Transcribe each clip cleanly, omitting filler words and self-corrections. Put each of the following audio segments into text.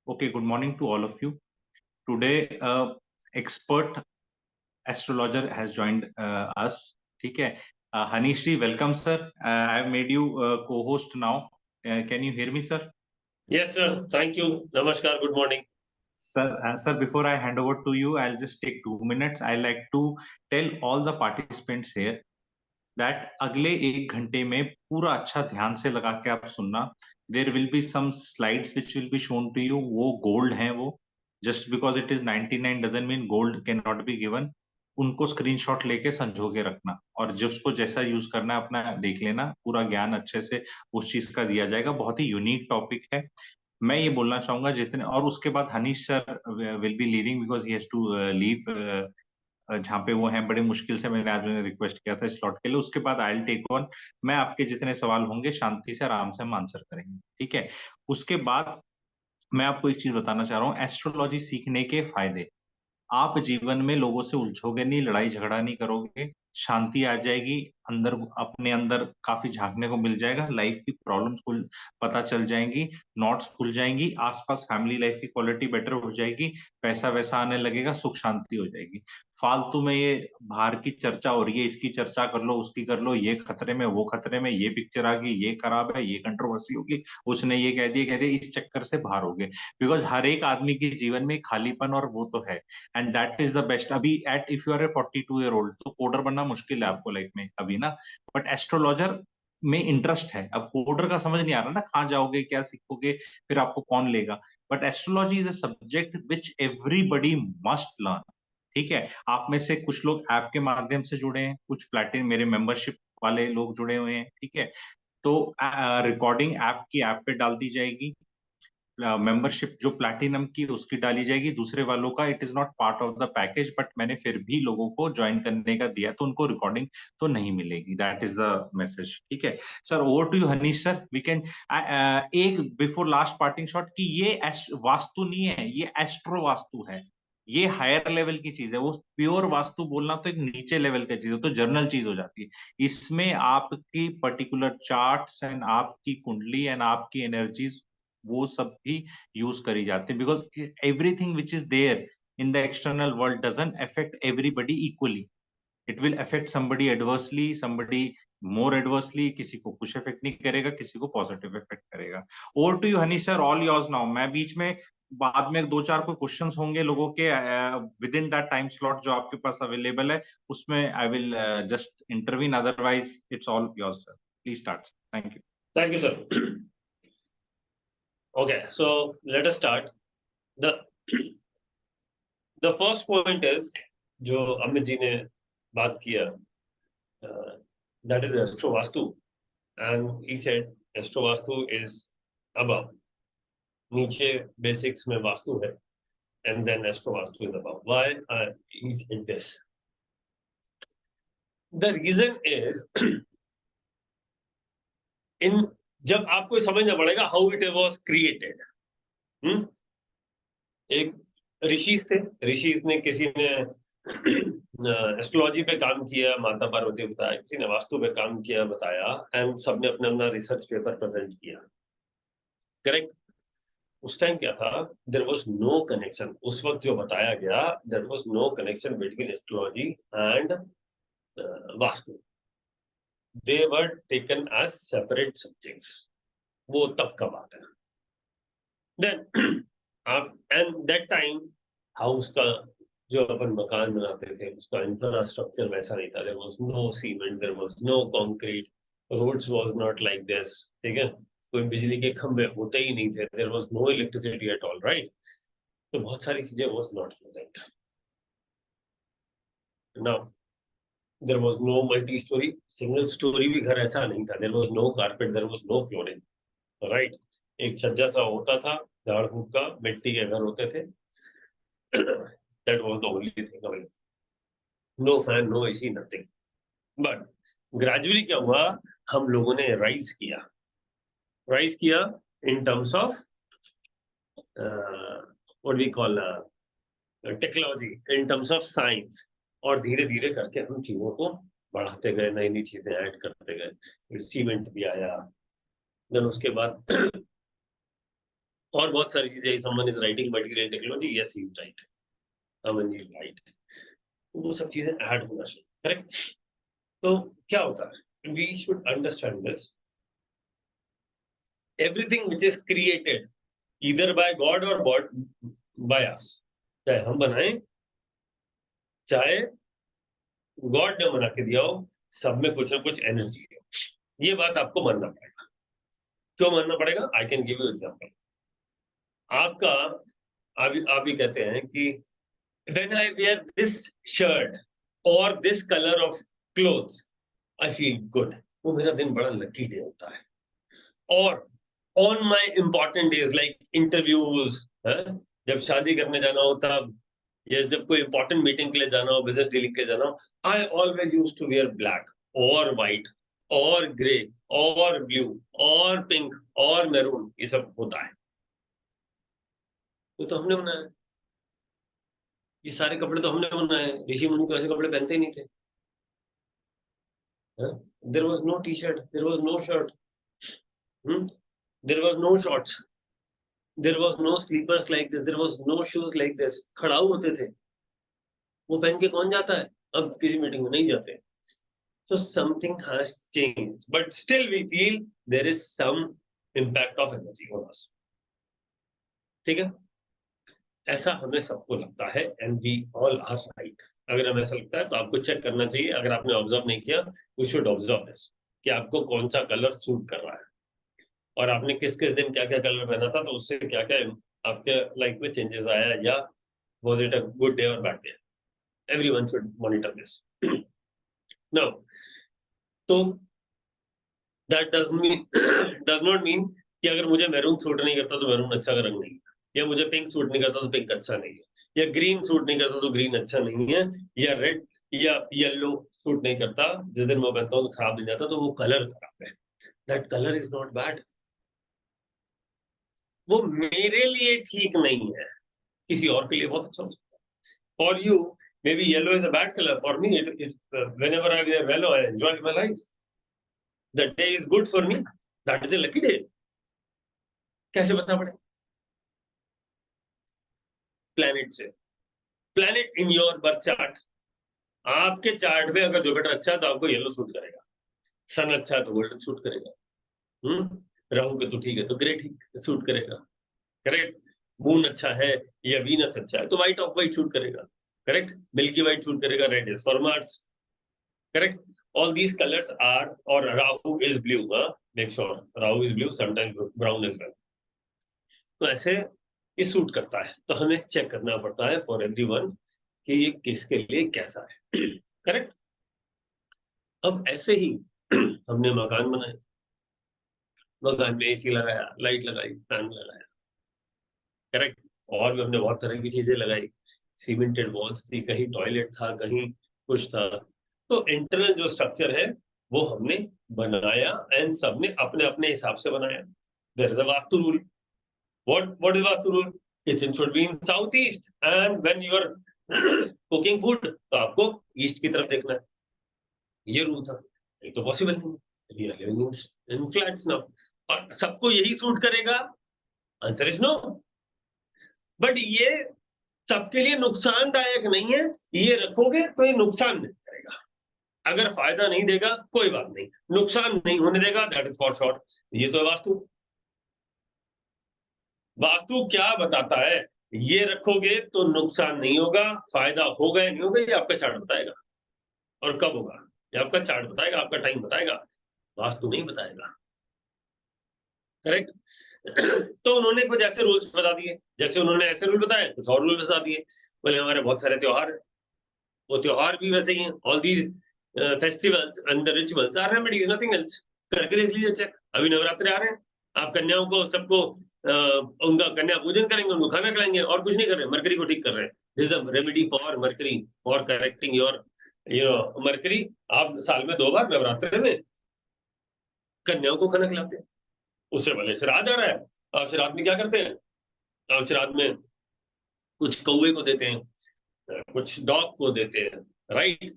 Okay, good morning to all of you. Today, expert astrologer has joined us. ठीक है, Hanish ji, welcome sir. I have made you co-host now. Can you hear me, sir? Yes, sir. Thank you. Namaskar. Good morning. Sir, before I hand over to you, I'll just take 2 minutes. I like to tell all the participants here that अगले 1 घंटे में पूरा अच्छा ध्यान से लगा के आप सुनना. There will be some slides which will be shown to you. वो गोल्ड हैं वो. Just because it is 99 doesn't mean gold cannot be given. उनको स्क्रीनशॉट लेके संजो के रखना और जिसको जैसा यूज करना है अपना देख लेना. पूरा ज्ञान अच्छे से उस चीज का दिया जाएगा. बहुत ही यूनिक टॉपिक है. मैं ये बोलना चाहूंगा जितने और उसके बाद Hanish sir will be leaving because he has to leave. जहाँ पे वो हैं बड़े मुश्किल से मैंने रिक्वेस्ट किया था स्लॉट के लिए. उसके बाद आई विल टेक ऑन. मैं आपके जितने सवाल होंगे शांति से आराम से हम आंसर करेंगे. ठीक है. उसके बाद मैं आपको एक चीज बताना चाह रहा हूँ. एस्ट्रोलॉजी सीखने के फायदे. आप जीवन में लोगों से उलझोगे नहीं, लड़ाई झगड़ा नहीं करोगे, शांति आ जाएगी अंदर. अपने अंदर काफी झांकने को मिल जाएगा. लाइफ की प्रॉब्लम्स को पता चल जाएंगी. नॉट्स खुल जाएंगी. आसपास फैमिली लाइफ की क्वालिटी बेटर हो जाएगी. पैसा वैसा आने लगेगा. सुख शांति हो जाएगी. फालतू में ये बाहर की चर्चा हो रही है, इसकी चर्चा कर लो, उसकी कर लो, ये खतरे में, वो खतरे में, ये पिक्चर आ गई, ये खराब है, ये कंट्रोवर्सी होगी, उसने ये कह दिया, इस चक्कर से बाहर हो गए. बिकॉज हर एक आदमी के जीवन में खालीपन और वो तो है. And that is the best. अभी at if you are a 42-year-old तो कोडर बनना मुश्किल है आपको लाइफ में अभी ना. बट एस्ट्रोलॉजर में इंटरेस्ट है. अब कोडर का समझ नहीं आ रहा ना, कहाँ जाओगे, क्या सीखोगे, फिर आपको कौन लेगा. But astrology is a subject which everybody must learn. ठीक है. आप में से कुछ लोग ऐप के माध्यम से जुड़े हैं, कुछ प्लेटिन मेरे मेंबरशिप वाले लोग जुड़े हुए हैं. ठीक है. तो रिकॉर्डिंग ऐप की ऐप पे डाल दी जाएगी. मेंबरशिप जो प्लैटिनम की उसकी डाली जाएगी. दूसरे वालों का it is not part of the package. But मैंने फिर भी लोगों को ज्वाइन करने का दिया तो उनको रिकॉर्डिंग तो नहीं मिलेगी. That is the message. ठीक है. Sir over to you Hanish sir. We can एक बिफोर लास्ट पार्टिंग शॉट कि ये वास्तु नहीं है, ये एस्ट्रो वास्तु है. ये हायर लेवल की चीज है. वो प्योर वास्तु बोलना तो एक नीचे लेवल की चीज है, तो जर्नल चीज हो जाती है. इसमें आपकी पर्टिकुलर चार्ट्स एंड आपकी कुंडली एंड आपकी एनर्जीज वो सब भी यूज करी जाती है. Because everything which is there in the external world doesn't affect everybody equally. It will affect somebody adversely, somebody more adversely. किसी को कुछ इफेक्ट नहीं करेगा, किसी को पॉजिटिव इफेक्ट करेगा. Over to you Hanish sir, all yours now. मैं बीच में बाद में 2-4 कोई क्वेश्चंस होंगे लोगों के with in that time slot जो आपके पास अवेलेबल है, उसमें I will just intervene. Otherwise it's all yours sir. Please start. Thank you. Thank you, sir. Okay, so let us start. The first point is जो अमित जी ने बात किया, that is Astro Vastu, and he said Astro Vastu is above. नीचे basics में वास्तु है, and then Astro Vastu is above. Why he said this? The reason is in जब आपको समझना पड़ेगा हाउ इट वॉज क्रिएटेड. एक ऋषिज थे. ऋषिज ने किसी ने एस्ट्रोलॉजी पे काम किया, माता पार्वती बताया, किसी ने वास्तु पे काम किया, बताया, एंड सबने अपना अपना रिसर्च पेपर प्रेजेंट किया. करेक्ट. उस टाइम क्या था, देयर वाज नो कनेक्शन. उस वक्त जो बताया गया, there was no connection between astrology and Vastu. They were taken as separate subjects. वो तब का बात है. Then and that time house का जो अपन मकान बनाते थे उसका इंफ्रास्ट्रक्चर वैसा नहीं था. There was no cement, there was no concrete, roads was not like this. ठीक है. कोई बिजली के खंभे होते ही नहीं थे. There was no electricity at all, right? तो बहुत सारी चीजें was not present. Now there was no multi-story, single story भी घर ऐसा नहीं था. There was no carpet, there was no flooring, right? एक छज्जा सा होता था, झाड़ फूक का, मिट्टी के घर होते थे. That was the only thing available. No fan, no AC, nothing. But gradually क्या हुआ, हम लोगों ने rise किया in terms of what we call technology, in terms of science. और धीरे धीरे करके हम चीजों को बढ़ाते गए, नई नई चीजें ऐड करते गए. सीमेंट भी आया. देन उसके बाद और बहुत सारी चीजें, someone is writing material technology, yes he is right, Aman is right, वो सब चीजें ऐड होना चाहिए, करेक्ट। तो क्या होता है, we should understand this, everything which is created either by god और बाय अस, चाहे हम बनाएं चाहे गॉड ने बना के दिया हो, सब में कुछ ना कुछ एनर्जी है। ये बात आपको मानना पड़ेगा। क्यों मानना पड़ेगा? I can give you example. आपका आप भी कहते हैं कि when I wear this shirt और this colour of clothes I feel good, वो मेरा दिन बड़ा लकी डे होता है। और on my important days like interviews, जब शादी करने जाना हो तब, या जब कोई इंपॉर्टेंट मीटिंग के लिए जाना हो, बिजनेस डीलिंग के लिए जाना हो, I always use to wear black और व्हाइट और ग्रे और ब्लू और पिंक और मैरून, ये सब होता है। तो हमने बनाया, ये सारे कपड़े तो हमने बनाए। ऋषि मुनि तो ऐसे कपड़े पहनते ही नहीं थे। There was no T shirt, there was no shirt, there was no shorts, there was no slippers like this, there was no shoes like this. खड़ाऊ होते थे, वो पहन के कौन जाता है? अब किसी मीटिंग में नहीं जाते। So something has changed, but still we feel there is some impact of energy on us. ठीक है, ऐसा हमें सबको लगता है, and we all are right. अगर हमें ऐसा लगता है तो आपको चेक करना चाहिए। अगर आपने ऑब्जर्व नहीं किया, you should observe this, कि आपको कौन सा कलर सूट कर रहा है और आपने किस किस दिन क्या क्या कलर पहना था, तो उससे क्या क्या आपके लाइफ में चेंजेस आया, या was it a good day or bad day? Everyone should monitor this. Now, तो दैट डज नॉट मीन कि अगर मुझे मैरून सूट नहीं करता तो मैरून अच्छा रंग नहीं है, या मुझे पिंक सूट नहीं करता तो पिंक अच्छा नहीं है, या ग्रीन सूट नहीं करता तो ग्रीन अच्छा नहीं है, या रेड या येलो सूट नहीं करता, जिस दिन मैं पहनता हूँ तो खराब नहीं जाता, तो वो कलर खराब है। That colour is not bad, वो मेरे लिए ठीक नहीं है, किसी और के लिए बहुत अच्छा हो सकता है। For you may be yellow is a bad colour, for me it is, whenever I wear yellow I enjoy my life, that day is good for me, that is a lucky day. कैसे बता पड़े? Planet से, planet in your birth chart, आपके chart में अगर Jupiter अच्छा है तो आपको येलो सूट करेगा, सन अच्छा है तो गोल्डन सूट करेगा, राहु के तो ठीक है तो ग्रे ठीक सूट करेगा, करेक्ट। मून अच्छा है या वीनस अच्छा है तो व्हाइट ऑफ व्हाइट सूट करेगा, करेक्ट। मिल्की व्हाइट सूट करेगा, red is for Mars, correct. All these colours are, और Rahu is blue, make sure Rahu is blue, sometimes brown is well. तो ऐसे ये सूट करता है, तो हमें चेक करना पड़ता है फॉर एवरीवन कि ये किसके लिए कैसा है, करेक्ट। अब ऐसे ही हमने मकान बनाए, मकान में एसी लगाया, लाइट लगाई, फैन लगाया, करेक्ट। और भी हमने बहुत तरह की चीजें लगाई, सीमेंटेड वॉल्स थी, कहीं टॉयलेट था, कहीं कुछ था। तो इंटरनल जो स्ट्रक्चर है वो हमने बनाया, एंड सबने अपने अपने हिसाब से बनाया। There is a Vastu rule. What is Vastu rule? Kitchen should be in southeast, and when you are cooking food, तो आपको ईस्ट की तरफ देखना है, ये रूल था। ये तो पॉसिबल नहीं, we are living in flats now, और सबको यही सूट करेगा? Answer is no. बट ये सबके लिए नुकसानदायक नहीं है, ये रखोगे तो ये नुकसान नहीं करेगा। अगर फायदा नहीं देगा कोई बात नहीं, नुकसान नहीं होने देगा, दैट इज फॉर शॉर्ट। ये तो है वास्तु। वास्तु क्या बताता है? ये रखोगे तो नुकसान नहीं होगा, फायदा होगा या नहीं होगा ये आपका चार्ट बताएगा, और कब होगा ये आपका चार्ट बताएगा, आपका टाइम बताएगा, वास्तु नहीं बताएगा, करेक्ट। तो उन्होंने कुछ ऐसे रूल्स बता दिए, जैसे उन्होंने ऐसे रूल बताए, कुछ और रूल बता दिए। बोले हमारे बहुत सारे त्योहार, वो त्योहार भी वैसे ही हैं। All these festivals and the rituals are remedies, nothing else. करके देख लीजिए चेक, अभी नवरात्रि आ रहे हैं, आप कन्याओं को सबको उनका कन्या पूजन करेंगे, उनको खाना खिलाएंगे, और कुछ नहीं कर रहे, मरकरी को ठीक कर रहे हैं। This is a remedy for mercury, for correcting your mercury. आप साल में 2 बार नवरात्रि में कन्याओं को खाना खिलाते हैं। उससे पहले श्राद्ध आ रहा है, आप श्राद्ध में क्या करते हैं? आप श्राद्ध में कुछ कौवे को देते हैं, कुछ डॉग को देते हैं, राइट।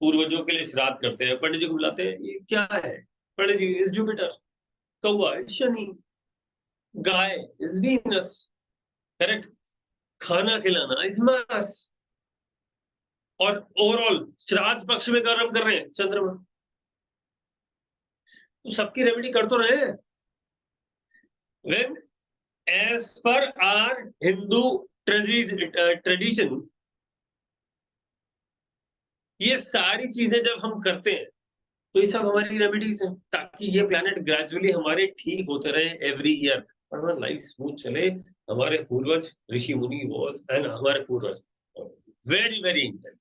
पूर्वजों के लिए श्राद्ध करते हैं, पंडित जी को बुलाते हैं। ये क्या है? पंडित जी इज जुपिटर, कौवा is Shani, guy is Venus, correct. खाना खिलाना इज मार्स, और ओवरऑल श्राद्ध पक्ष में कर्म कर रहे हैं चंद्रमा। तो सबकी रेमेडी कर तो रहे हैं। When as per our Hindu tradition, ये सारी चीजें जब हम करते हैं तो ये सब हमारी रेमेडीज हैं, ताकि ये प्लैनेट ग्रेजुअली हमारे ठीक होते रहे एवरी ईयर, और हमारा लाइफ स्मूथ चले। हमारे पूर्वज ऋषि मुनि वॉज एंड हमारे पूर्वज वेरी वेरी इंटेलिजेंट,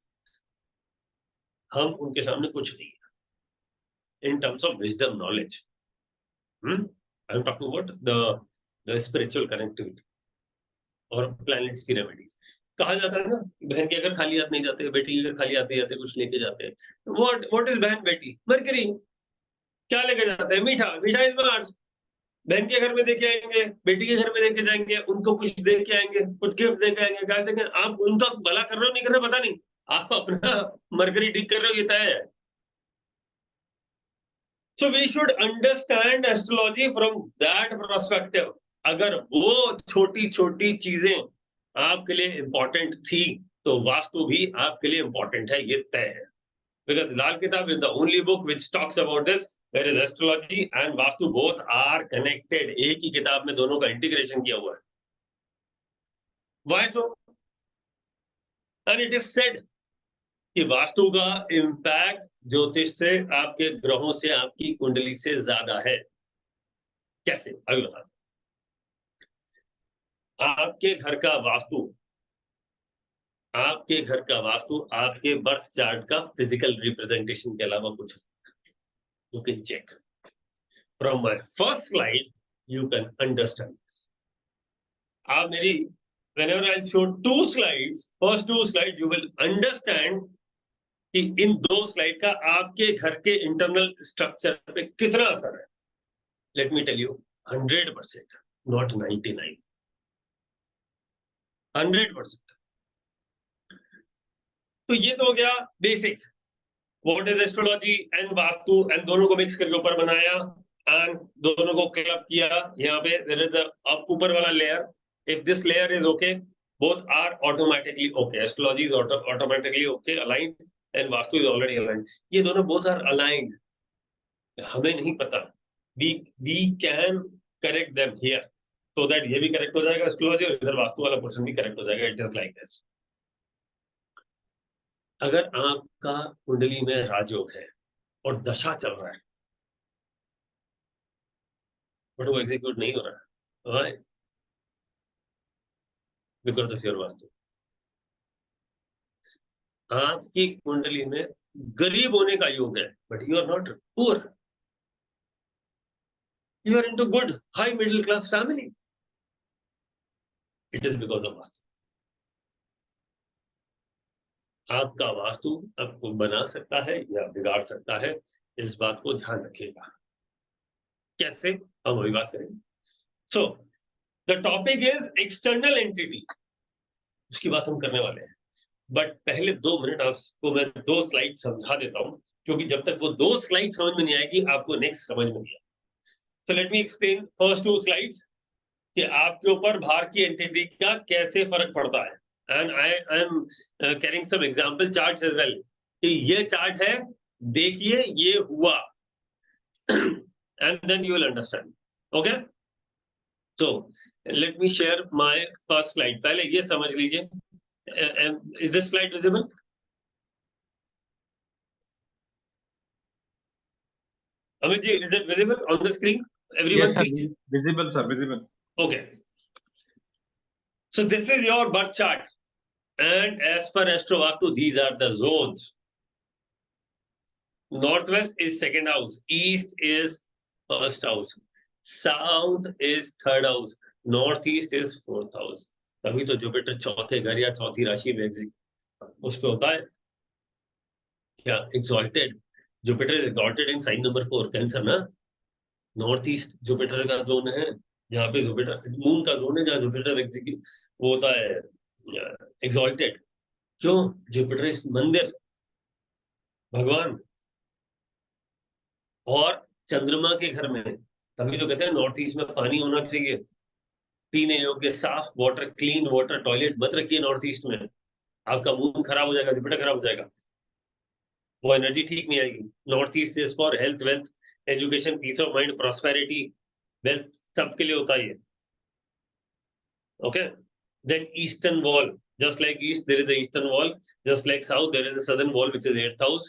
हम उनके सामने कुछ नहीं है in terms of wisdom knowledge. I am talking about the spiritual connectivity और प्लैनेट्स की रेमेडीज। कहा जाता है ना, बहन के अगर खाली हाथ नहीं जाते, बेटी के अगर खाली आते जाते कुछ लेके जाते हैं। व्हाट इज बहन बेटी? मरकरी। क्या लेके जाते हैं? मीठा। मीठा इज मार्स। बहन के घर में देके आएंगे, बेटी के घर में देके जाएंगे, उनको कुछ दे के आएंगे, कुछ गिफ्ट दे के आएंगे। क्या देंगे? आप उनका भला कर रहे हो नहीं कर रहे हो पता नहीं, आप अपना मरकरी ठीक कर रहे हो, ये तय है। So we should understand astrology from that perspective. अगर वो छोटी छोटी चीजें आपके लिए इंपॉर्टेंट थी तो वास्तु भी आपके लिए इंपॉर्टेंट है, ये तय है। Because लाल किताब is the only book which talks about this, whereas astrology and vastu both are connected. एक ही किताब में दोनों का इंटीग्रेशन किया हुआ है। Why so? And it is said कि वास्तु का इम्पैक्ट ज्योतिष से, आपके ग्रहों से, आपकी कुंडली से ज्यादा है। कैसे? अभी बताता हूं। आपके घर का वास्तु, आपके घर का वास्तु आपके बर्थ चार्ट का फिजिकल रिप्रेजेंटेशन के अलावा कुछ you can check from my first slide, you can understand. आप मेरी whenever I show two slides, first two slides you will understand कि इन दो स्लाइड का आपके घर के इंटरनल स्ट्रक्चर पे कितना असर है। Let me tell you, 100%, not 99, 100%। तो ये तो हो गया basics, what is astrology and Vastu, and दोनों को मिक्स करके ऊपर बनाया एंड दोनों को क्लब किया। यहाँ पे देयर इज अ ऊपर वाला layer, if this layer is okay, both are automatically okay. Astrology is automatically okay, aligned, and vastu is already aligned. ये दोनों both are aligned. हमें नहीं पता, we can correct them here so that ये भी correct हो जाएगा astrology, और इधर वास्तु वाला पोर्शन भी करेक्ट हो जाएगा। It is like this. अगर आपका कुंडली में राजयोग है और दशा चल रहा है बट वो एग्जीक्यूट नहीं हो रहा है, why? Because of your Vastu. आपकी कुंडली में गरीब होने का योग है but you are not poor, you are into good high middle class family, it is because of Vastu. आपका वास्तु आपको बना सकता है या बिगाड़ सकता है, इस बात को ध्यान रखिएगा। कैसे? हम अभी बात करेंगे। So the topic is external entity, उसकी बात हम करने वाले हैं। बट पहले 2 मिनट आपको मैं 2 स्लाइड समझा देता हूं, क्योंकि जब तक वो 2 स्लाइड समझ में नहीं आएगी आपको नेक्स्ट समझ में नहीं आएगा। So let me explain first 2 slides कि आपके ऊपर बाहर की एंटिटी का कैसे फर्क पड़ता है, and I am carrying some example charts as well कि ये चार्ट है, देखिए ये हुआ and then you will understand. Okay, so let me share my first slide. पहले ये समझ लीजिए, is this slide visible? Amit ji, is it visible on the screen? Everyone, yes, sir. please. Visible, sir. Visible. Okay. So this is your birth chart, and as per Astro Vastu, these are the zones. Northwest is second house, east is first house, south is third house, northeast is fourth house. तभी तो Jupiter चौथे घर या चौथी राशि में उस पे होता है क्या? Exalted. Jupiter is exalted in sign number 4, cancer ना। नॉर्थ ईस्ट जुपिटर का जोन है, जहाँ पे जुपिटर मून का जोन है, जहाँ जुपिटर वो होता है एक्सॉल्टेड। क्यों? जुपिटर इस मंदिर, भगवान और चंद्रमा के घर में। तभी तो कहते हैं नॉर्थ ईस्ट में पानी होना चाहिए, पीने योग्य साफ वाटर, क्लीन वाटर टॉयलेट मत रखिए नॉर्थ ईस्ट में, आपका मूड खराब हो जाएगा, जुपिटर खराब हो जाएगा, वो एनर्जी ठीक नहीं आएगी। North east is for health, wealth, education, peace of mind, prosperity, wealth, सबके लिए होता है ये। Okay, then eastern wall, just like east there is a eastern wall, just like south there is a southern wall which is 8th house,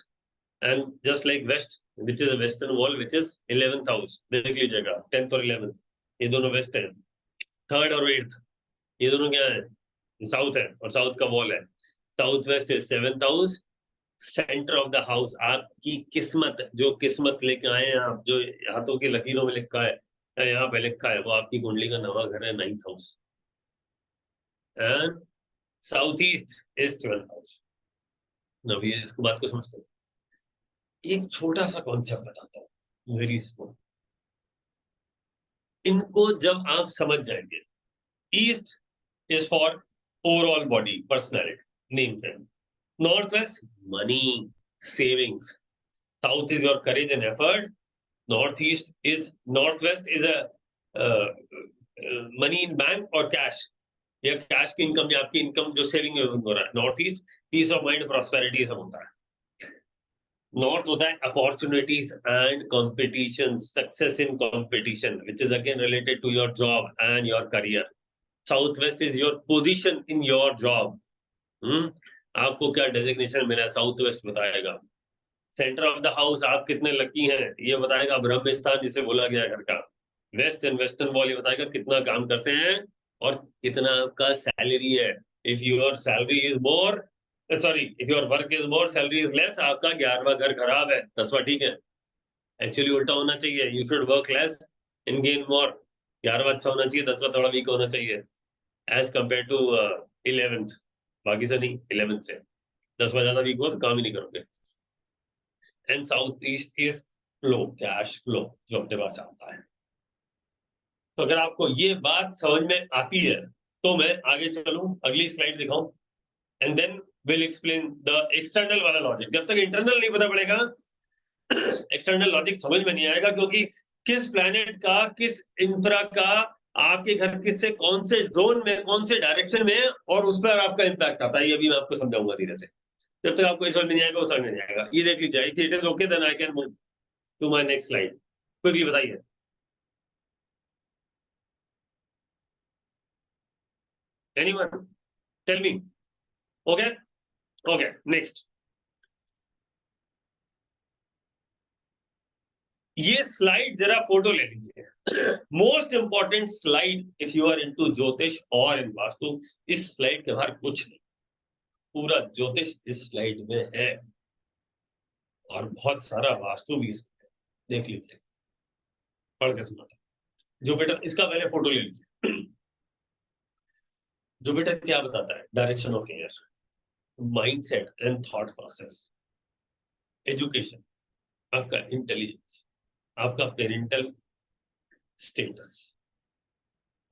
and just like west which is a western wall which is 11th house। देख लीजिएगा 10th और 11th ये दोनों waste है, 3rd और 8th ये दोनों क्या है, साउथ है, और साउथ का वॉल है। साउथ वेस्ट है 7th house, centre of the house, आपकी किस्मत, जो किस्मत लेके आए हैं आप, जो हाथों की लकीरों में लिखा है, यहाँ पे लिखा है, वो आपकी कुंडली का नवा घर है 9th house, and southeast is 12th house। अब ये इसको बात को समझते हैं। एक छोटा सा कॉन्सेप्ट बताता हूँ, वेरी स्मॉल, इनको जब आप समझ जाएंगे, east is for overall body, personality, name friend, north west money, savings, south is your courage and effort, north west is a money in bank और कैश, या कैश की इनकम, या आपकी इनकम जो सेविंग हो रहा है। North east peace of mind, prosperity सब होता है। नॉर्थ होता है opportunities and competition, success in competition which is again related to your job and your career. South west is your position in your job. आपको क्या designation मिला है, south west बताएगा। सेंटर ऑफ द हाउस, आप कितने lucky हैं, ये बताएगा ब्रह्म स्थान जिसे बोला गया घर का। वेस्ट एंड वेस्टर्न वॉल ये बताएगा कितना काम करते हैं और कितना आपका सैलरी है। If your salary is more, sorry, if your work is more, salary is less, आपका 11वां घर खराब है, 10वां ठीक है। एक्चुअली उल्टा होना चाहिए, you should work less and gain more. 11वां अच्छा होना चाहिए, 10वां थोड़ा वीक होना चाहिए एज कंपेयर टू 11th, बाकी से नहीं, 11th से 10वां ज्यादा वीक हो तो काम ही नहीं करोगे। And south east is flow, cash flow जो अपने पास आता है। तो अगर आपको ये बात समझ में आती है तो मैं आगे चलूं, अगली स्लाइड दिखाऊं, and then will explain the external वाला लॉजिक। जब तक इंटरनल नहीं पता पड़ेगा एक्सटर्नल लॉजिक समझ में नहीं आएगा, क्योंकि किस प्लैनेट का, किस इंफ्रा का आपके घर किससे, कौन से जोन में, कौन से डायरेक्शन में, और उस पर आपका इंपैक्ट आता है, ये भी मैं आपको समझाऊंगा धीरे से। जब तक आपको समझ नहीं आएगा वो समझ नहीं आएगा। ये देख लीजिए, it is okay, then I can move to my next slide. Quickly बताइए। Anyone tell me? Okay okay, next. ये स्लाइड जरा फोटो ले लीजिए, most important slide if you are into ज्योतिष और इन वास्तु। इस स्लाइड के बाहर कुछ नहीं, पूरा ज्योतिष इस स्लाइड में है और बहुत सारा वास्तु भी इसमें है। देख लीजिए, पढ़ के सुना। जुपिटर, इसका पहले फोटो ले लीजिए। जुपिटर क्या बताता है? Direction of air, mindset and thought process, education, आपका इंटेलिजेंस, आपका parental status,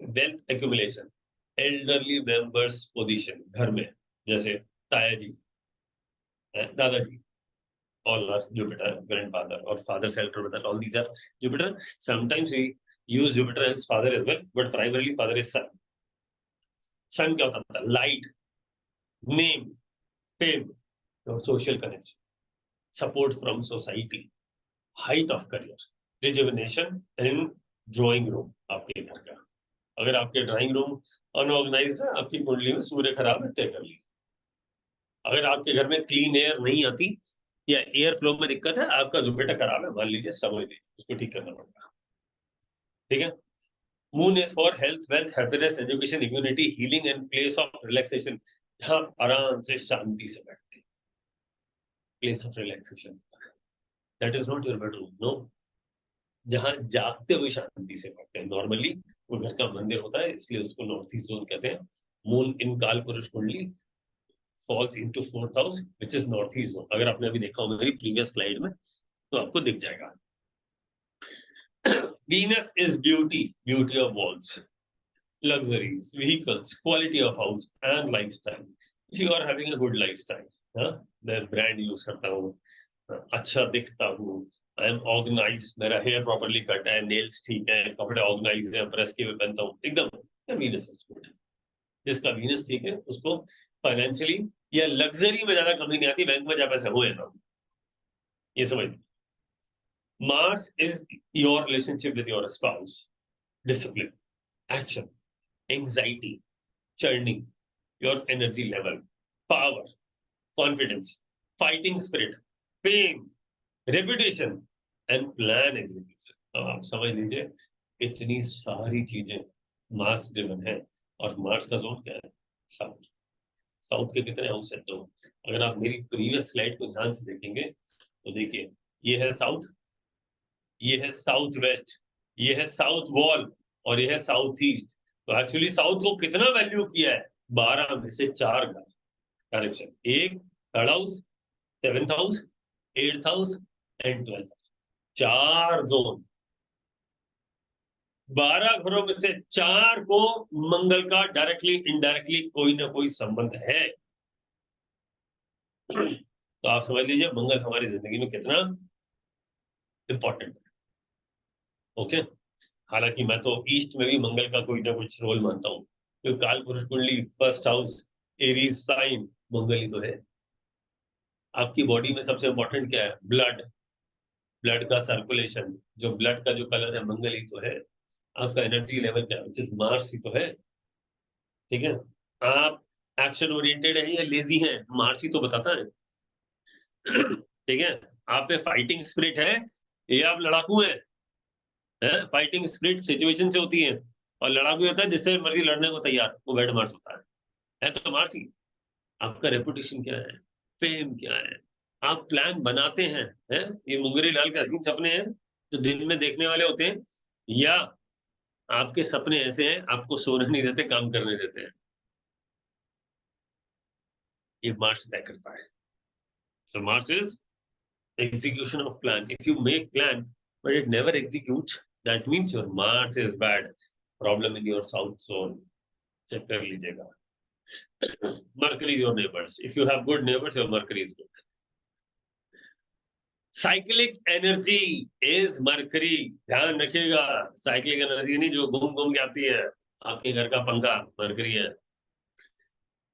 wealth accumulation, elderly members position घर में, जैसे ताया जी, दादाजी, all are Jupiter, grandfather or father center Jupiter, all these are Jupiter. Sometimes we use Jupiter as father as well, but primarily father is sun. Sun क्या होता है? Light, name, fame, और social connection, support from society, height of career, rejuvenation and drawing room आपके घर का। अगर आपके drawing room unorganised है, आपकी कुंडली में सूर्य खराब है, तय कर ली। अगर आपके घर में क्लीन एयर नहीं आती या एयर फ्लो में दिक्कत है, आपका जुपिटर खराब है, मान लीजिए, समझ लीजिए, उसको ठीक करना पड़ेगा। ठीक है। Moon is for health, wealth, happiness, education, immunity, healing and place of relaxation. जहां आराम से शांति से बैठते, place of relaxation. That is not your bedroom, no. जहां जागते हुए शांति से बैठते हैं, नॉर्मली वो घर का मंदिर होता है, इसलिए उसको नॉर्थ ईस्ट जोन कहते हैं। मून इन काल पुरुष कुंडली falls into 4th house which is northeast zone। अगर आपने अभी देखा हो मेरी प्रीवियस स्लाइड में तो आपको दिख जाएगा। Venus is beauty, beauty of walls, luxuries, vehicles, quality of house and lifestyle। If you are having a good lifestyle, मैं ब्रांड यूज करता हूँ, अच्छा दिखता हूँ, आई एम ऑर्गेनाइज, मेरा हेयर प्रॉपर्ली कट है, नेल्स ठीक है, कपड़े ऑर्गेनाइज है, प्रेस के हुए पहनता हूँ, एकदम वीनस इज गुड। जिसका वीनस ठीक है उसको फाइनेंशियली या लग्जरी में ज्यादा कमी नहीं आती, बैंक में जा पैसे हुए ना, ये समझ। Mars is your relationship with your spouse, discipline, action, anxiety, churning, your energy level, power, confidence, fighting spirit, fame, reputation, and plan execution. अब आप समझ लीजिए इतनी सारी चीजें मार्स ड्रिवन है। और मार्स का जोन क्या है? साउथ। साउथ के कितने हाउस है? 2। अगर आप मेरी प्रीवियस स्लाइड को ध्यान से देखेंगे तो देखिए, ये है साउथ, ये है साउथ वेस्ट, ये है साउथ वॉल, और ये है साउथ ईस्ट। तो एक्चुअली साउथ को कितना वैल्यू किया है? 12 में से 4 का correction. 1 3rd house, 7th house, 8th house and 12th house, 4 zone. 12 घरों में से 4 को मंगल का डायरेक्टली इनडायरेक्टली कोई ना कोई संबंध है। तो आप समझ लीजिए मंगल हमारी जिंदगी में कितना इंपॉर्टेंट है। ओके, हालांकि मैं तो ईस्ट में भी मंगल का कोई ना कुछ रोल मानता हूँ, तो काल पुरुष कुंडली 1st हाउस एरीज साइन मंगल ही तो है। आपकी बॉडी में सबसे इंपॉर्टेंट क्या है? ब्लड, ब्लड का सर्कुलेशन, जो ब्लड का जो कलर है मंगल ही तो है। आपका एनर्जी लेवल क्या है? मार्स ही तो है। ठीक है, आप एक्शन ओरिएंटेड है या लेजी है? मार्स ही तो बताता है। ठीक है, आप पे फाइटिंग स्पिरिट है या आप लड़ाकू है? फाइटिंग स्पिरिट सिचुएशन से होती है, और लड़ाकू होता है जिससे मर्जी लड़ने को तैयार, वो बैड मार्स होता है तो मार्स ही। आपका रेपुटेशन क्या है? फेम क्या है? आप प्लान बनाते हैं, ये मुंगेरी लाल के हसीन सपने हैं जो दिन में देखने वाले होते हैं, या आपके सपने ऐसे हैं आपको सोने नहीं देते, काम करने देते हैं? ये मार्स तय करता है। So Mars is execution of plan. If you make plan but it never executes, that means your Mars is bad. Problem in your south zone. Check कर लीजिएगा। Mercury is your neighbors. If you have good neighbors, your Mercury is good. Cyclic energy is mercury. ध्यान रखिएगा, cyclic energy नहीं जो घूम घूम के आती है, आपके घर का पंखा मरकरी है।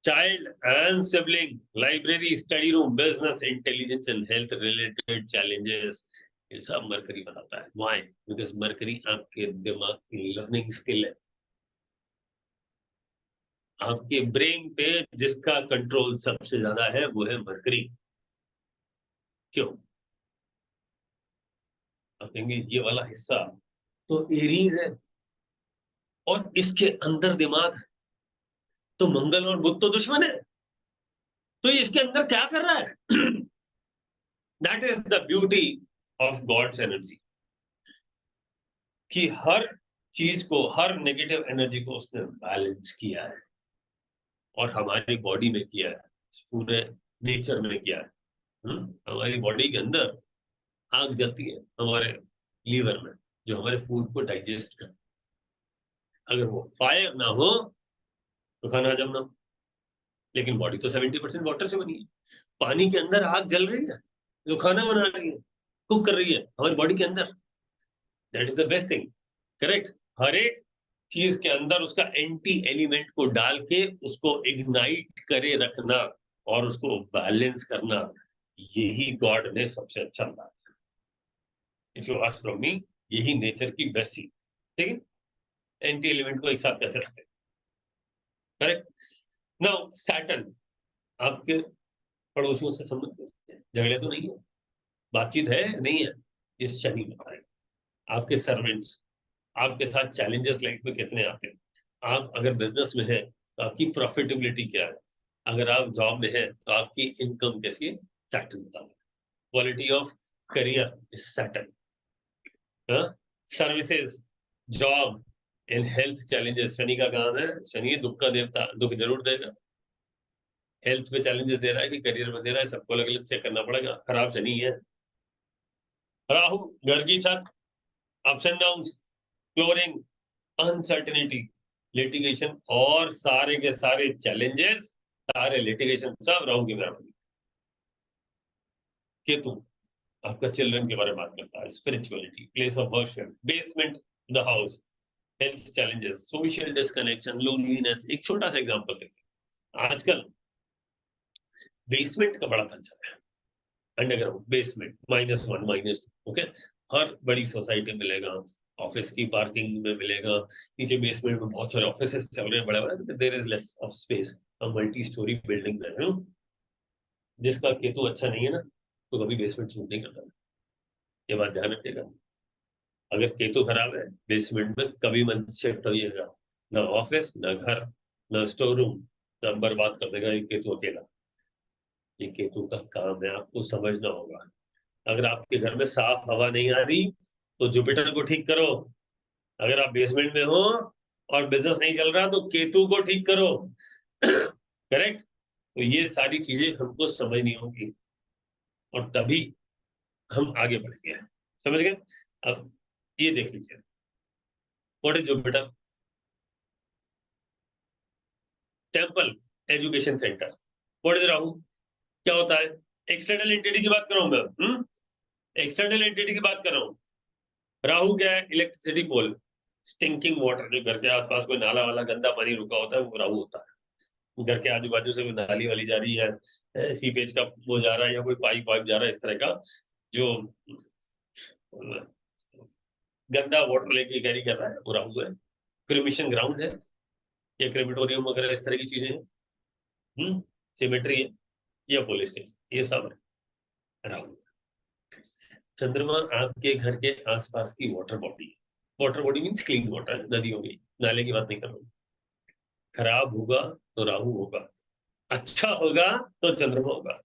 Child and sibling, library, study room, business, intelligence and health related challenges, ये सब मरकरी बताता है। व्हाई? बिकॉज मरकरी आपके दिमाग की लर्निंग स्किल है। आपके ब्रेन पे जिसका कंट्रोल सबसे ज्यादा है वो है मरकरी। क्यों? आप कहेंगे ये वाला हिस्सा तो एरीज है, और इसके अंदर दिमाग तो मंगल और बुध तो दुश्मन है, तो ये इसके अंदर क्या कर रहा है? That is the beauty of god's energy, कि हर चीज को, हर नेगेटिव एनर्जी को उसने बैलेंस किया है, और हमारी बॉडी में किया है, पूरे नेचर में किया है। हमारी बॉडी के अंदर आग जलती है हमारे लीवर में, जो हमारे फूड को डाइजेस्ट करता है। अगर वो फायर ना हो तो खाना हजम ना हो। लेकिन बॉडी तो 70% वाटर से बनी है। पानी के अंदर आग जल रही है जो खाना बना रही है, कुक कर रही है हमारी बॉडी के अंदर। That is the best thing. Correct, हर एक चीज के अंदर उसका एंटी एलिमेंट को डाल के उसको इग्नाइट करे रखना और उसको बैलेंस करना, यही गॉड ने सबसे अच्छा बताया। If you ask from me, यही नेचर की बेस्ट चीज। ठीक है, एंटी एलिमेंट को एक साथ कैसे रखते हैं। करेक्ट। नाउ सैटर्न आपके पड़ोसियों से संबंध, झगड़े तो नहीं है, बातचीत है नहीं है, ये शनि बताएगा। आपके सर्वेंट्स, आपके साथ चैलेंजेस लाइफ में कितने आते हैं। आप अगर बिजनेस में है तो आपकी प्रॉफिटेबिलिटी क्या है, अगर आप जॉब में है तो आपकी इनकम कैसी है, सैटर्न बताता है। Quality of career is Saturn. Services, job and health challenges, Shani का काम है। शनि दुख का देवता, दुख जरूर देगा। हेल्थ पे चैलेंजेस दे रहा है कि करियर में दे रहा है, सबको अलग अलग चेक करना पड़ेगा। खराब शनि है। राहु, घर की छत, ups and down, flooring, uncertainty, litigation, और सारे के सारे चैलेंजेस, सारे लिटिगेशन सब राहु की बराबरी। केतु आपका चिल्ड्रन के बारे में बात करता है, spirituality, place of worship, basement the house, health challenges, social disconnection, loneliness. एक छोटा सा एग्जांपल देखते हैं। आजकल बेसमेंट का बड़ा कल्चर है, अंडरग्राउंड बेसमेंट, -1 -2, ओके। हर बड़ी सोसाइटी मिलेगा, ऑफिस की पार्किंग में मिलेगा, नीचे बेसमेंट में बहुत सारे ऑफिसेस चल रहे हैं बड़े बड़े, there is less of space, multi storey building में है। जिसका केतु अच्छा नहीं है ना, तो कभी बेसमेंट सूट नहीं करता, ये बात ध्यान रखिएगा। अगर केतु खराब है, बेसमेंट में कभी मन शिफ्ट होइएगा, ना ऑफिस, ना घर, ना स्टोर रूम, सब बर्बाद कर देगा ये केतु अकेला। ये केतु का काम है, आपको समझना होगा। अगर आपके घर में साफ हवा नहीं आ रही तो जुपिटर को ठीक करो। अगर आप बेसमेंट में हो और बिजनेस नहीं चल रहा तो केतु को ठीक करो। करेक्ट। तो ये सारी चीजें हमको समझनी होगी और तभी हम आगे बढ़ेंगे। समझ गए? अब ये देख लीजिए, what is Jupiter? Temple, education centre. What is Rahu? क्या होता है? एक्सटर्नल एंटिटी की बात कर रहा हूं मैं, एक्सटर्नल एंटिटी की बात कर रहा हूं। राहु क्या है? इलेक्ट्रिसिटी पोल, स्टिंकिंग वाटर, जो घर के आसपास कोई नाला वाला गंदा पानी रुका होता है वो राहु होता है। घर के आजू बाजू से कोई नाली वाली जा रही है, सीपेज का वो जा रहा है, या कोई पाइप वाइप जा रहा है, इस तरह का जो गंदा वाटर लेके कैरी कर रहा है, वो राहु है। क्रिमिशन ग्राउंड है या क्रिमिटोरियम वगैरह, इस तरह की चीजें हैं, सिमेट्री है या पुलिस स्टेशन, ये सब है राहु। चंद्रमा आपके घर के आसपास की वाटर बॉडी है। Water body means clean water, नदी हो गई, नाले की बात नहीं कर रहा हूं। खराब होगा तो राहु होगा, अच्छा होगा तो चंद्रमा होगा।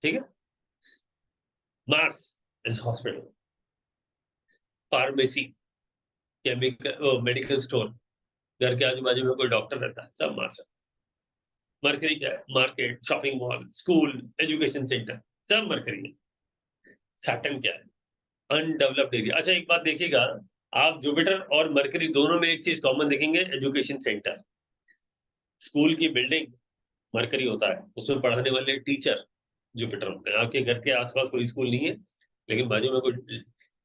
ठीक है। Mars is hospital, pharmacy, chemical, medical store, घर के आजू बाजू में कोई डॉक्टर रहता है, सब मार्स है। मरकरी क्या है? Market, shopping mall, school, education centre, सब मरकरी है। सैटर्न क्या है? Undeveloped area. अच्छा एक बात देखिएगा, आप जुपिटर और मरकरी दोनों में एक चीज कॉमन देखेंगे, एजुकेशन सेंटर। स्कूल की बिल्डिंग मरकरी होता है, उसमें पढ़ाने वाले टीचर जुपिटर होते हैं। आपके घर के आसपास कोई स्कूल नहीं है, लेकिन बाजू में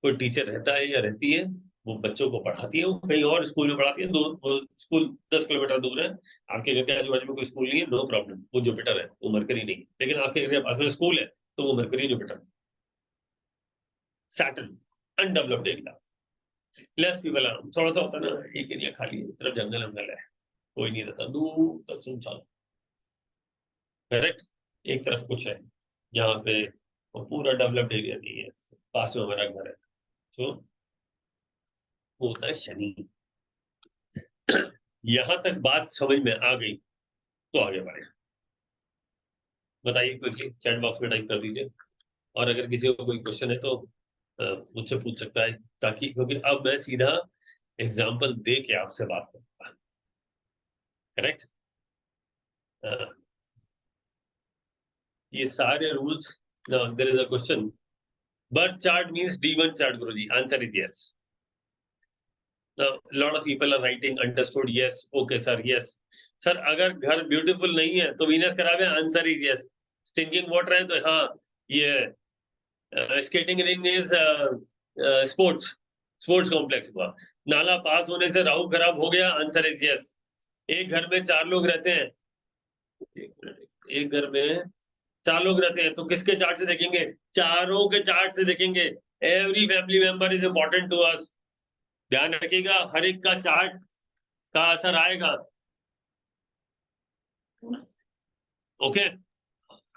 कोई टीचर रहता है या रहती है, वो बच्चों को पढ़ाती है, वो कहीं और स्कूल में पढ़ाती है, वो स्कूल 10 किलोमीटर दूर है। आपके घर के आजू बाजू में कोई स्कूल नहीं है, नो प्रॉब्लम, वो जुपिटर है, वो मरकरी नहीं है। लेकिन आपके घर के पास में स्कूल है तो वो mercury Jupiter. Saturn, undeveloped area, less people around, थोड़ा सा होता है ना, एक एरिया खाली है, तरफ जंगल है, कोई नहीं रहता, दूर तक सुनसान। करेक्ट। एक तरफ कुछ है जहाँ पे वो पूरा डेवलप्ड एरिया नहीं है, पास में हमारा घर है, तो वो होता है शनि। यहां तक बात समझ में आ गई तो आगे बढ़े। बताइए क्विकली, चैट बॉक्स में टाइप कर दीजिए, और अगर किसी को कोई क्वेश्चन है तो मुझसे पूछ सकता है, ताकि क्योंकि अब मैं सीधा एग्जाम्पल दे के आपसे बात करूंगा। करेक्ट। ये सारे rules. Now there is a question, birth chart means D1 chart Guruji? Answer is yes. Now, lot of people are writing understood, yes, okay sir, yes sir। अगर घर ब्यूटीफुल नहीं है तो वीनस खराब है? Answer is yes. Stinking water है तो हाँ ये skating ring is sports complex हुआ। नाला पास होने से राहु खराब हो गया? Answer is yes. एक घर में 4 लोग रहते हैं, एक घर में 4 लोग रहते हैं, तो किसके चार्ट से देखेंगे? चारों के चार्ट से देखेंगे। Every family member is important to us. ध्यान रखिएगा, हर एक का चार्ट का असर आएगा। ओके।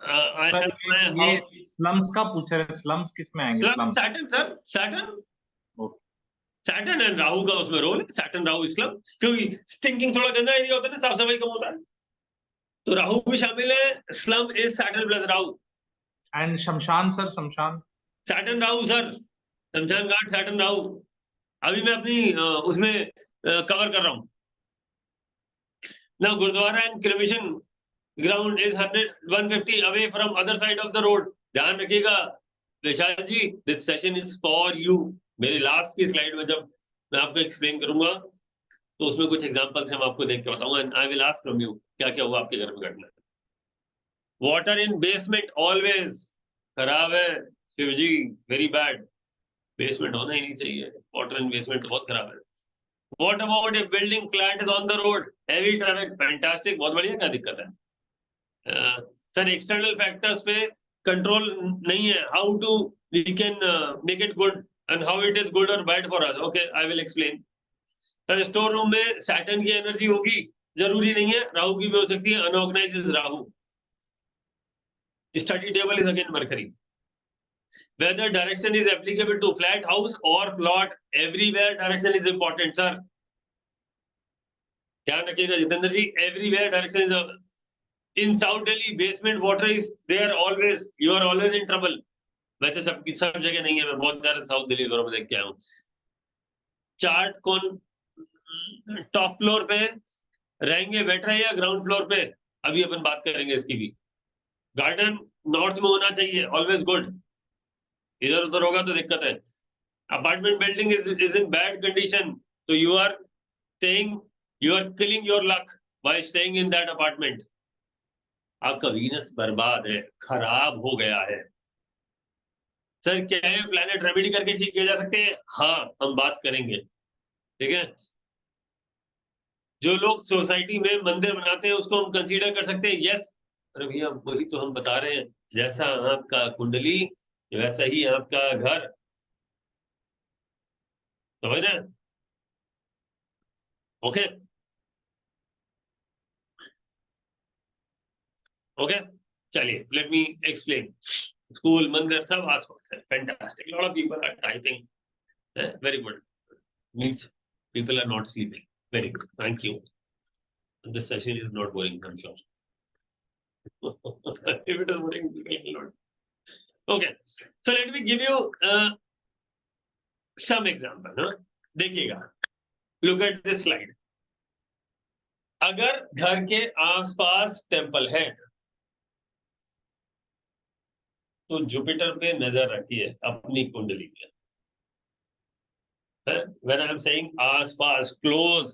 ये स्लम्स का पूछ रहे हैं, स्लम्स किस में आएंगे? Slum Saturn sir, Saturn and Rahu का उसमें रोल है। सैटर्न राहु स्लम, क्योंकि स्टिंकिंग थोड़ा गंदा एरिया होता है ना, साफ सफाई कम होता है, तो राहु भी शामिल है। Slum is Saturn plus Rahu. And शमशान सर, शमशान? सैटर्न राहु सर, शमशान घाट सैटर्न राहु। अभी मैं अपनी उसमें कवर कर रहा हूं ना। Gurudwara and cremation ground is 150 away from other side of the road. ध्यान रखिएगा Vishal ji, this session is for you. मेरी लास्ट की स्लाइड में जब मैं आपको एक्सप्लेन करूंगा तो उसमें कुछ एग्जांपल्स हम आपको देख के बताऊंगा, and I will ask from you क्या क्या हुआ आपके घर में घटना। वाटर इन बेसमेंट ऑलवेज खराब है शिवजी, वेरी बैड। बेसमेंट होना ही नहीं चाहिए, वाटर इन बेसमेंट बहुत खराब है। What about if building flat is on the road? Heavy traffic, fantastic, बहुत बढ़िया, क्या दिक्कत है? सर एक्सटर्नल फैक्टर्स पे कंट्रोल नहीं है. How to we can make it good and how it is good और bad for us? Okay, I will explain. Sir store room में सैटर्न की एनर्जी होगी, जरूरी नहीं है. राहु की भी हो सकती है. Unorganised is Rahu. Study table is again mercury. Whether direction is applicable to flat house or plot, everywhere direction is important, sir. ध्यान रखिएगा जितेंद्र जी, everywhere direction is. In South Delhi, basement water is there always. You are always in trouble. वैसे सब जगह नहीं है. मैं बहुत ज्यादा साउथ दिल्ली घरों में देख के आया हूँ. चार्ट कौन टॉप फ्लोर पे रहेंगे, बैठ रहे या ग्राउंड फ्लोर पे? अभी अपन बात करेंगे इसकी भी. गार्डन नॉर्थ में होना चाहिए, ऑलवेज गुड. इधर उधर होगा तो दिक्कत है. Apartment building is in bad condition, तो you are killing your luck by staying in that apartment. आपका वीनस बर्बाद है, खराब हो गया है. सर क्या है प्लैनेट रेमेडी करके ठीक किया जा सकते हैं? हाँ, हम बात करेंगे. ठीक है. जो लोग सोसाइटी में मंदिर बनाते हैं उसको हम कंसीडर कर सकते हैं. यस. अरे भैया वही तो हम बता रहे हैं, जैसा आपका कुंडली वैसा ही आपका घर. समझ रहे हैं? ओके ओके, चलिए लेट मी एक्सप्लेन. स्कूल मंदिर सब आसपास है. Fantastic. Lot of people are typing. Very good. Means people are not sleeping. Very good, thank you. This session is not boring, I am sure. If it is boring, people will not. Okay, so let me give you some example. देखिएगा, look at this slide. अगर घर के आसपास temple है तो Jupiter पे नजर रखिए अपनी कुंडली पे. When I am saying आसपास, close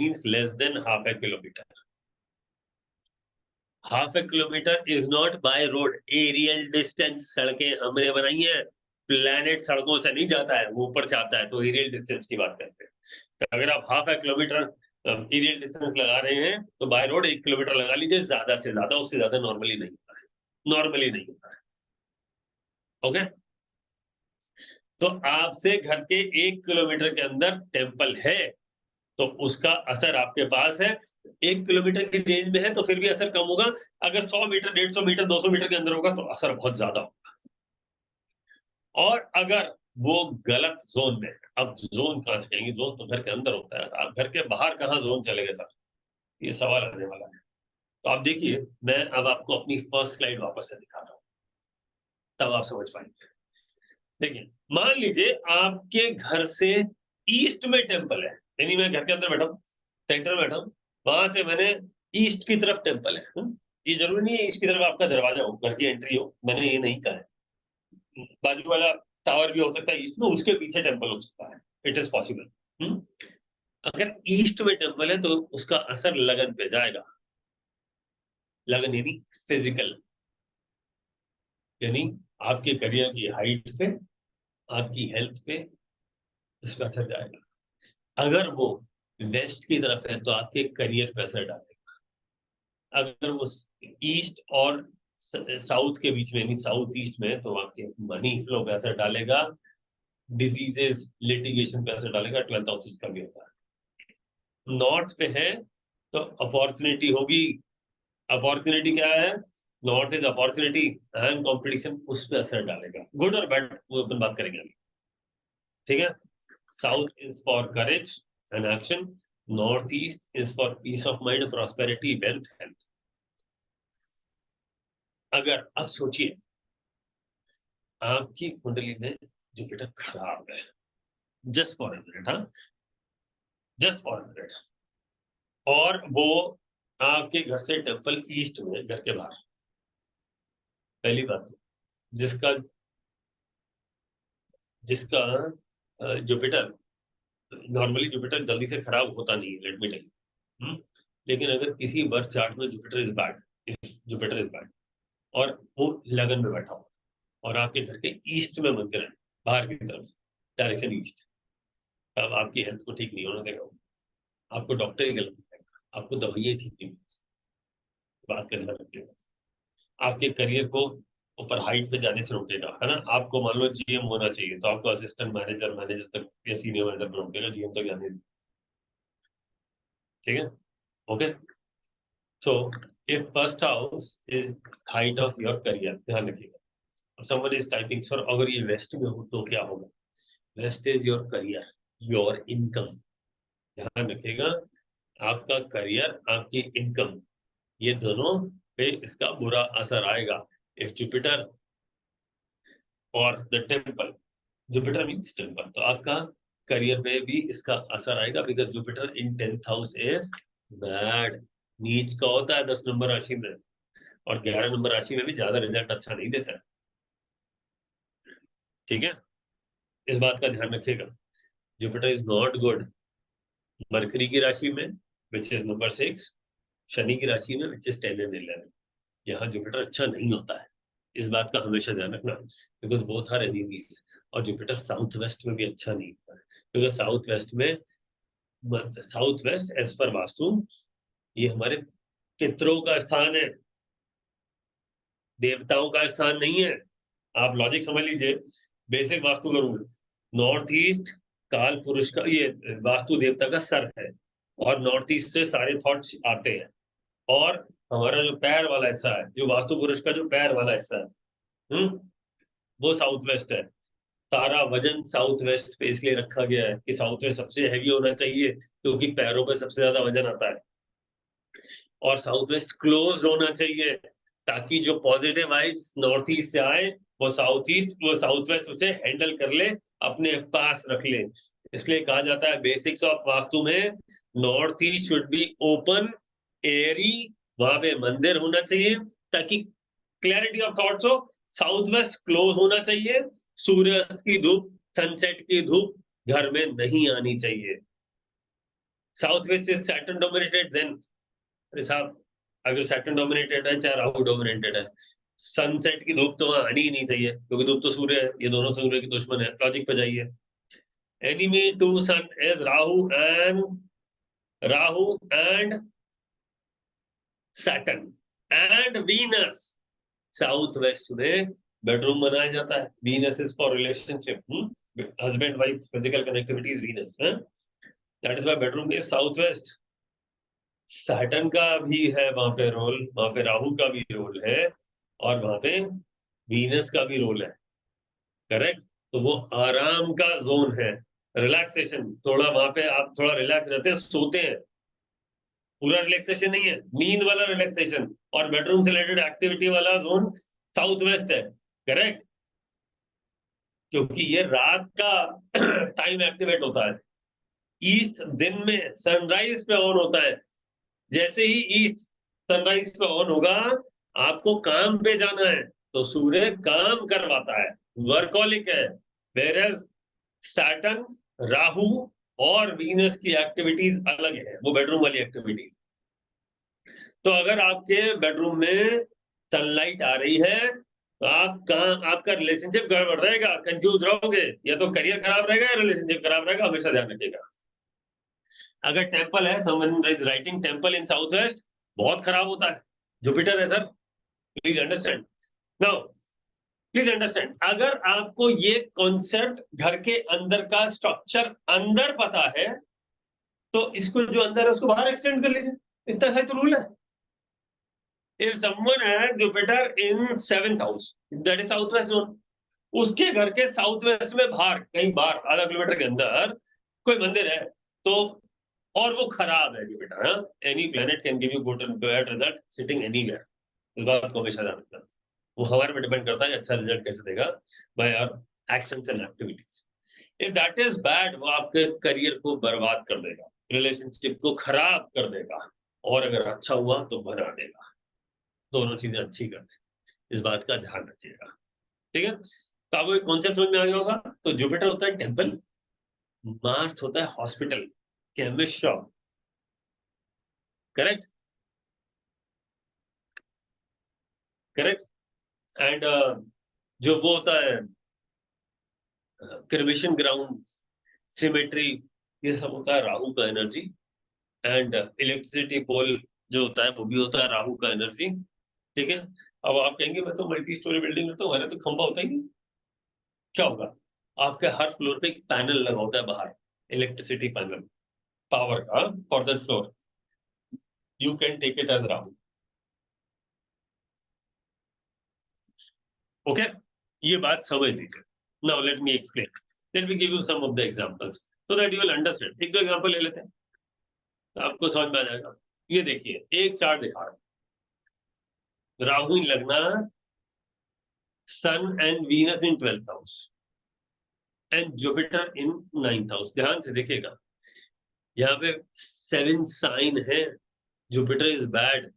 means less than half a kilometer. Half a kilometer is not by road. Aerial distance. सड़कें हमने बनाई है, प्लैनेट सड़कों से नहीं जाता है, वो ऊपर जाता है, तो एरियल डिस्टेंस की बात करते हैं. तो अगर आप हाफ ए किलोमीटर एरियल डिस्टेंस लगा रहे हैं तो बाय रोड 1 किलोमीटर लगा लीजिए, ज्यादा से ज्यादा. उससे ज्यादा नॉर्मली नहीं होता है. नॉर्मली नहीं होता है. ओके. तो आपसे घर के 1 किलोमीटर के अंदर टेम्पल है तो उसका असर आपके पास है. 1 किलोमीटर की रेंज में है तो फिर भी असर कम होगा. अगर 100 मीटर, 150 मीटर, 200 मीटर के अंदर होगा तो असर बहुत ज्यादा होगा. और अगर वो गलत जोन में, अब जोन कहां से कहेंगे? जोन तो घर के अंदर होता है. आप घर के बाहर कहां जोन चलेगा सर? ये सवाल आने वाला है. तो आप देखिए, मैं अब आपको अपनी फर्स्ट स्लाइड वापस से दिखाता हूं, तब आप समझ पाएंगे. देखिए, मान लीजिए आपके घर से ईस्ट में टेम्पल है. यानी मैं घर के अंदर बैठा हूं, सेंटर में बैठा हूं, वहां से मैंने ईस्ट की तरफ टेम्पल है. ये जरूरी नहीं है ईस्ट की तरफ आपका दरवाजा हो, घर की एंट्री हो. मैंने ये नहीं कहा है. बाजू वाला टावर भी हो सकता है ईस्ट में, उसके पीछे टेम्पल हो सकता है. It is possible. अगर ईस्ट में टेम्पल है तो उसका असर लगन पे जाएगा. लगन यानी फिजिकल, यानी आपके करियर की हाइट पे, आपकी हेल्थ पे इसका असर जाएगा. अगर वो वेस्ट की तरफ है तो आपके करियर पे असर डालेगा. अगर वो ईस्ट और साउथ के बीच में, यानी साउथ ईस्ट में, तो आपके मनी फ्लो पे असर डालेगा. डिजीजेस, लिटिगेशन पे असर डालेगा. 12th हाउस इसका भी होता है. नॉर्थ पे है तो अपॉर्चुनिटी होगी. अपॉर्चुनिटी क्या है? North is opportunity and competition, उस पे असर डालेगा. गुड और बैड वो अपन बात करेंगे अभी. ठीक है. South is for courage and action. North east is for piece of mind, prosperity, wealth, health. अगर अब सोचिए आपकी कुंडली में जुपिटर खराब है, जस्ट फॉर अ मिनट, हाँ, जस्ट फॉर अ मिनट, और वो आपके घर से टेम्पल ईस्ट में, घर के बाहर. पहली बात, जिसका जुपिटर, नॉर्मली जुपिटर जल्दी से खराब होता नहीं है, लेट मी टेल यू. लेकिन अगर किसी बर्थ चार्ट में Jupiter is bad, Jupiter is bad, और वो लगन में बैठा हो और आपके घर के ईस्ट में मंदिर है, बाहर की तरफ, डायरेक्शन ईस्ट, तब आपकी हेल्थ को ठीक नहीं होने देगा, आपको डॉक्टर ही गलत करेगा, आपको दवाइयाँ ठीक नहीं, बात का ध्यान रखिएगा। आपके करियर को ऊपर हाइट पे जाने से रोकेगा, है ना। आपको मान लो जीएम होना चाहिए, तो आपको असिस्टेंट मैनेजर, मैनेजर तक या सीनियर मैनेजर पर रोकेगा, जीएम तक जाने, ठीक है। Okay, so if first house is height of your career, ध्यान रखिएगा। समवन इज टाइपिंग सर अगर ये वेस्ट में हो तो क्या होगा? West is your career, your income, ध्यान रखिएगा। आपका करियर, आपकी इनकम, ये दोनों पे इसका बुरा असर आएगा। इफ जुपिटर और the temple, Jupiter means temple, तो आपका करियर पे भी इसका असर आएगा, because Jupiter in 10th house is bad, नीच का होता है 10 नंबर राशि में, और 11 नंबर राशि में भी ज्यादा रिजल्ट अच्छा नहीं देता है, ठीक है। इस बात का ध्यान रखिएगा। Jupiter is not good mercury की राशि में, विच इज नंबर 6, शनि की राशि में, विच इज 10 एंड 11, यहाँ जुपिटर अच्छा नहीं होता है। इस बात का हमेशा ध्यान रखना, बिकॉज बोथ आर एनिमीज। और जुपिटर साउथ वेस्ट में भी अच्छा नहीं होता है, बिकॉज साउथ वेस्ट में, south west as per Vastu ये हमारे पितरों का स्थान है, देवताओं का स्थान नहीं है। आप लॉजिक समझ लीजिए, बेसिक वास्तु का रूल, नॉर्थ ईस्ट काल पुरुष का, ये वास्तु देवता का सर है, और नॉर्थ ईस्ट से सारे थॉट्स आते हैं, और हमारा जो पैर वाला हिस्सा है, जो वास्तु पुरुष का जो पैर वाला हिस्सा है, वो साउथ वेस्ट है। सारा वजन साउथ वेस्ट पे इसलिए रखा गया है कि साउथ वेस्ट सबसे हैवी होना चाहिए, क्योंकि पैरों पे सबसे ज्यादा वजन आता है, और साउथ वेस्ट क्लोज होना चाहिए, ताकि जो पॉजिटिव वाइब्स नॉर्थ ईस्ट से आए, वो साउथ वेस्ट उसे हैंडल कर ले, अपने पास रख ले। इसलिए कहा जाता है बेसिक्स ऑफ वास्तु में, north east should be open, Airy, वहां पे मंदिर होना चाहिए ताकि क्लैरिटी ऑफ थॉट्स हो। साउथ वेस्ट क्लोज होना चाहिए, सूर्यास्त की धूप, सनसेट की धूप घर में नहीं आनी चाहिए। South west is Saturn dominated, then अरे साहब, अगर सैटर्न डोमिनेटेड है चाहे राहु डोमिनेटेड है, सनसेट की धूप तो वहां आनी ही नहीं चाहिए, क्योंकि धूप तो सूर्य है, ये दोनों सूर्य की दुश्मन है। लॉजिक पे जाइए, enemy to sun is Rahu and Saturn and Venus. South west में बेडरूम बनाया जाता है, Venus is for relationship, husband wife physical connectivity is Venus, that is why bedroom is south west. Saturn का भी है वहां पे रोल, वहां पे राहु का भी रोल है, और वहां पे वीनस का भी रोल है, करेक्ट। तो वो आराम का जोन है, रिलैक्सेशन, थोड़ा वहां पे आप थोड़ा रिलैक्स रहते हैं, सोते हैं, पूरा रिलैक्सेशन नहीं है, नींद वाला रिलैक्सेशन, और बेडरूम से रिलेटेड एक्टिविटी वाला जोन साउथ वेस्ट है, करेक्ट। क्योंकि ये रात का टाइम एक्टिवेट होता है, ईस्ट दिन में सनराइज पे ऑन होता है, जैसे ही ईस्ट सनराइज पे ऑन होगा, आपको काम पे जाना है, तो सूर्य काम करवाता है, वर्कॉलिक है। वेरएज सैटर्न, राहु और वीनस की एक्टिविटीज अलग है, वो बेडरूम वाली एक्टिविटीज। तो अगर आपके बेडरूम में सनलाइट आ रही है, तो आपका रिलेशनशिप गड़बड़ रहेगा, कंफ्यूज रहोगे, या तो करियर खराब रहेगा या रिलेशनशिप खराब रहेगा, हमेशा ध्यान रखिएगा। अगर टेम्पल है, someone is writing temple in south west, बहुत खराब होता है, जुपिटर है sir, please understand. Now please understand, अगर आपको ये कॉन्सेप्ट घर के अंदर का स्ट्रक्चर अंदर पता है, तो इसको जो अंदर है उसको बाहर एक्सटेंड कर लीजिए, इतना सही तो रूल है। इफ समवन है Jupiter in 7th house, that is south west zone, उसके घर के साउथ वेस्ट में बाहर कहीं बाहर आधा किलोमीटर के अंदर कोई मंदिर है, तो और वो खराब है Jupiter, any planet can give you good and bad result sitting anywhere, इस बात को हमेशा ध्यान रखना। वो हमारे पे डिपेंड करता है अच्छा रिजल्ट कैसे देगा, by our actions and activities. If that is bad, वो आपके करियर को बर्बाद कर देगा, रिलेशनशिप को खराब कर देगा, और अगर अच्छा हुआ तो बना देगा, दोनों चीजें अच्छी कर देगा, इस बात का ध्यान रखिएगा, ठीक है। तो आपको एक कॉन्सेप्ट समझ में आ गया होगा। तो जुपिटर होता है टेम्पल, मार्स होता है hospital, chemist shop, correct, correct. And जो वो होता है क्रिमेशन ग्राउंड, सिमेट्री, ये सब होता है राहु का एनर्जी। एंड इलेक्ट्रिसिटी पोल जो होता है वो भी होता है राहु का एनर्जी, ठीक है। अब आप कहेंगे मैं तो मल्टी स्टोरी बिल्डिंग में तो हमारे तो खंभा होता ही नहीं, क्या होगा, आपके हर फ्लोर पे एक पैनल लगा होता है बाहर, इलेक्ट्रिसिटी पैनल पावर का for that floor, you can take it as Rahu. Okay, ये बात समझ लीजिए। Now let me explain, let me give you some of the examples so that you will understand. एक दो एग्जांपल ले लेते हैं, तो आपको समझ में आ जाएगा। ये देखिए, एक चार्ट दिखा रहा हूं, राहु इन लगना, sun and Venus in 12th house and Jupiter in 9th house. ध्यान से देखिएगा, यहाँ पे 7 साइन है, जुपिटर इज बैड।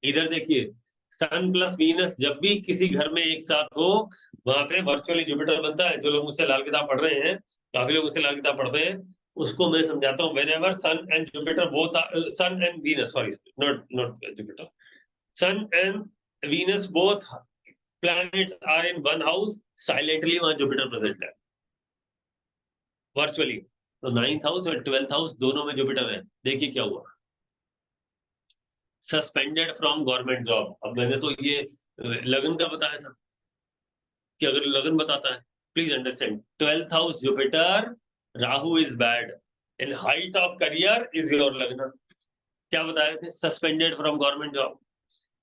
इधर देखिए, सन प्लस वीनस जब भी किसी घर में एक साथ हो, वहां पे वर्चुअली जुपिटर बनता है। जो लोग मुझसे लाल किताब पढ़ रहे हैं, काफी लोग मुझसे लाल किताब पढ़ते हैं, उसको मैं समझाता हूँ। Whenever sun and Jupiter both, sun and Venus, sorry not not Jupiter, sun and Venus both planets are in one house, silently वहां जुपिटर प्रेजेंट है वर्चुअली। तो 9th हाउस और 12th हाउस दोनों में जुपिटर है। देखिए क्या हुआ, सस्पेंडेड फ्रॉम गवर्नमेंट जॉब। अब मैंने तो ये लगन का बताया था कि अगर लगन बताता है, please understand, 12th house Jupiter, Rahu is bad, in height of career is your लगन। क्या बताए थे, suspended from government job,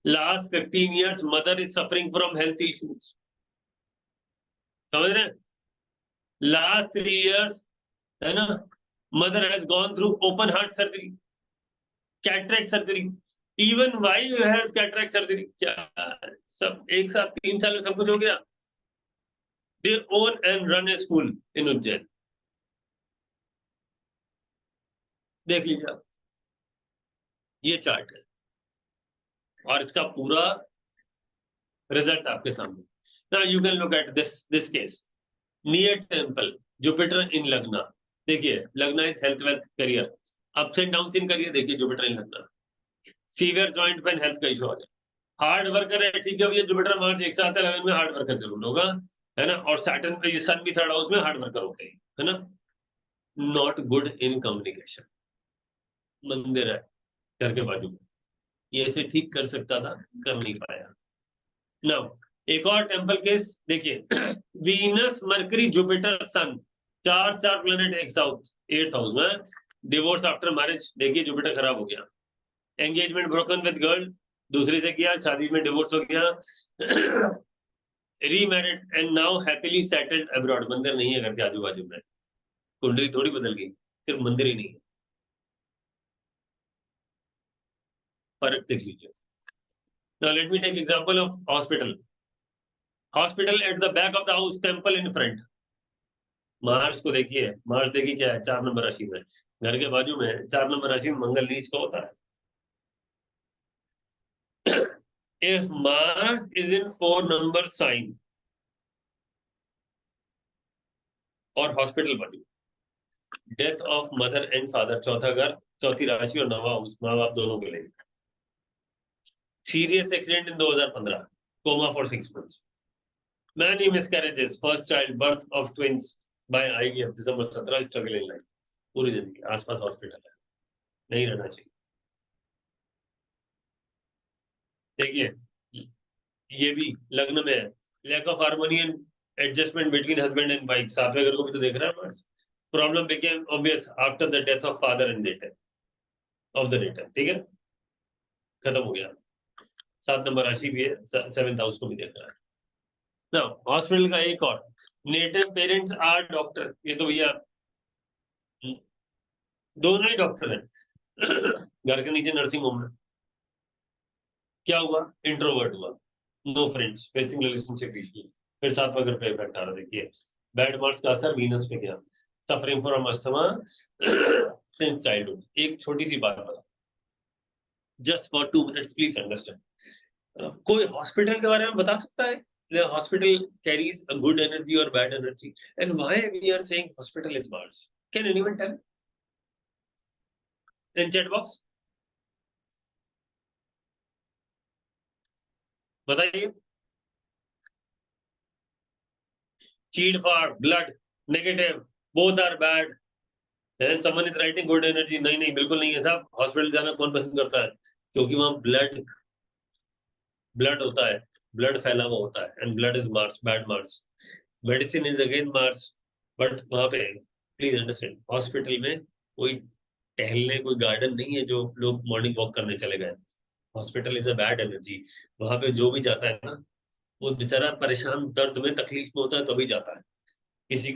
last 15 years mother is suffering from health issues. समझ रहे हैं, लास्ट 3 years, है ना, mother has gone through open heart surgery, cataract surgery, even wife has cataract surgery. क्या सब एक साथ 3 साल में सब कुछ हो गया। They own and run a school in Ujjain. देख लीजिए आप, ये चार्ट है और इसका पूरा रिजल्ट आपके सामने। Now you can look at this case, near temple, Jupiter in लगना। देखिए, लगना is health wealth career, ups and down in career. देखिए जुपिटर इन लगना, सीवियर जॉइंट पेन हेल्थ का इशू आ जाए, हार्ड वर्कर है, ठीक है भैया, जुपिटर मार्च एक साथ है लगन में, हार्ड वर्कर जरूर होगा, है ना। और सैटर्न पे ये सन भी 3rd हाउस में, हार्ड वर्कर होते हैं, है ना। नॉट गुड इन कम्युनिकेशन, मंदिर है घर के बाजू में, ये इसे ठीक कर सकता था, कर नहीं पाया। नाउ एक और टेम्पल केस देखिए, वीनस मरकरी जुपिटर सन, चार प्लेनेट एक साउथ 8th हाउस में, डिवोर्स आफ्टर मैरिज। देखिए जुपिटर खराब हो गया, एंगेजमेंट ब्रोकन विद गर्ल, दूसरी से किया, शादी में डिवोर्स हो गया, remarried and now happily settled abroad. मंदिर नहीं है घर के आजू बाजू में, कुंडली थोड़ी बदल गई, सिर्फ मंदिर ही नहीं है, फर्क देख लीजिए। Now let me take example of hospital. Hospital at the back of the house, temple in front. Mars को देखिए, मार्स देखिए क्या है, 4 नंबर राशि में, घर के बाजू में 4 नंबर राशि में मंगल नीच का होता है। If Mars is in 4 number sign और हॉस्पिटल बाजू, death of mother and father, चौथा घर, चौथी राशि और 9वां हाउस, माँ बाप दोनों के लिए। Serious accident in 2015, coma for 6 months, many miscarriages, first child birth of twins by IVF, December 17, struggle in life, पूरी जिंदगी आसपास हॉस्पिटल है, नहीं रहना चाहिए। देखिए ये भी लग्न में है, lack of harmony and adjustment between husband and wife, 7वें घर को भी तो देख रहा है Mars. Problem became obvious after the death of father and daughter of the daughter, ठीक है, खत्म हो गया। 7 नंबर राशि भी है, 7th हाउस को भी देख रहा है। नाउ हॉस्पिटल का एक और, नेटिव पेरेंट्स आर डॉक्टर, ये तो भैया दोनों ही डॉक्टर हैं, घर के नीचे नर्सिंग होम है। क्या हुआ, इंट्रोवर्ट हुआ, no friends, facing relationship issues, फिर 7वां घर पे इफेक्ट आ रहा है। देखिए बैड मार्क्स का असर वीनस पे गया, suffering from asthma since childhood. एक छोटी सी बात बता, just for 2 minutes please understand, कोई हॉस्पिटल के बारे में बता सकता है the hospital carries a good energy or bad energy, and why we are saying hospital is Mars? Can anyone tell in chat box? बताइए। चीड़ फाड़, blood, negative, both are bad and someone is writing good energy, नहीं नहीं बिल्कुल नहीं है साहब। Hospital जाना कौन पसंद करता है? क्योंकि वहां ब्लड होता है, ब्लड फैला हुआ होता है, and blood is Mars, bad Mars. Medicine is again Mars, but वहां पे प्लीज अंडरस्टैंड, हॉस्पिटल में कोई टहलने, कोई गार्डन नहीं है जो लोग मॉर्निंग वॉक करने चले गए। Hospital is a bad energy. वहां पे जो भी जाता है ना, वो बेचारा परेशान, दर्द में, तकलीफ में होता है तभी जाता है। किसी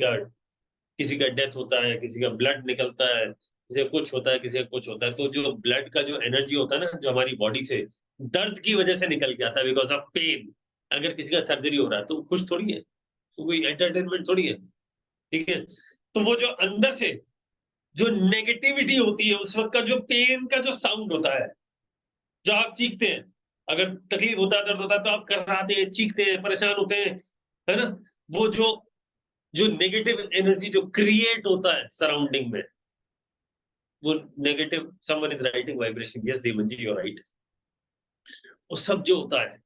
का डेथ होता है, किसी का ब्लड निकलता है, किसी का कुछ होता है, किसी का कुछ होता है। तो जो ब्लड का जो एनर्जी होता है ना, जो हमारी बॉडी से दर्द की वजह से निकल के आता है, बिकॉज ऑफ पेन। अगर किसी का सर्जरी हो रहा है तो वो खुश थोड़ी है, तो कोई एंटरटेनमेंट थोड़ी है, ठीक है। तो वो जो अंदर से जो नेगेटिविटी होती है, उस वक्त का जो पेन का जो साउंड होता है, जो आप चीखते हैं, अगर तकलीफ होता है, दर्द होता है, तो आप कराहते हैं, चीखते हैं, परेशान होते हैं, है ना। वो जो जो नेगेटिव एनर्जी जो क्रिएट होता है सराउंडिंग में, वो negative, someone is writing vibration, yes Devan ji you are right, वो सब जो होता है,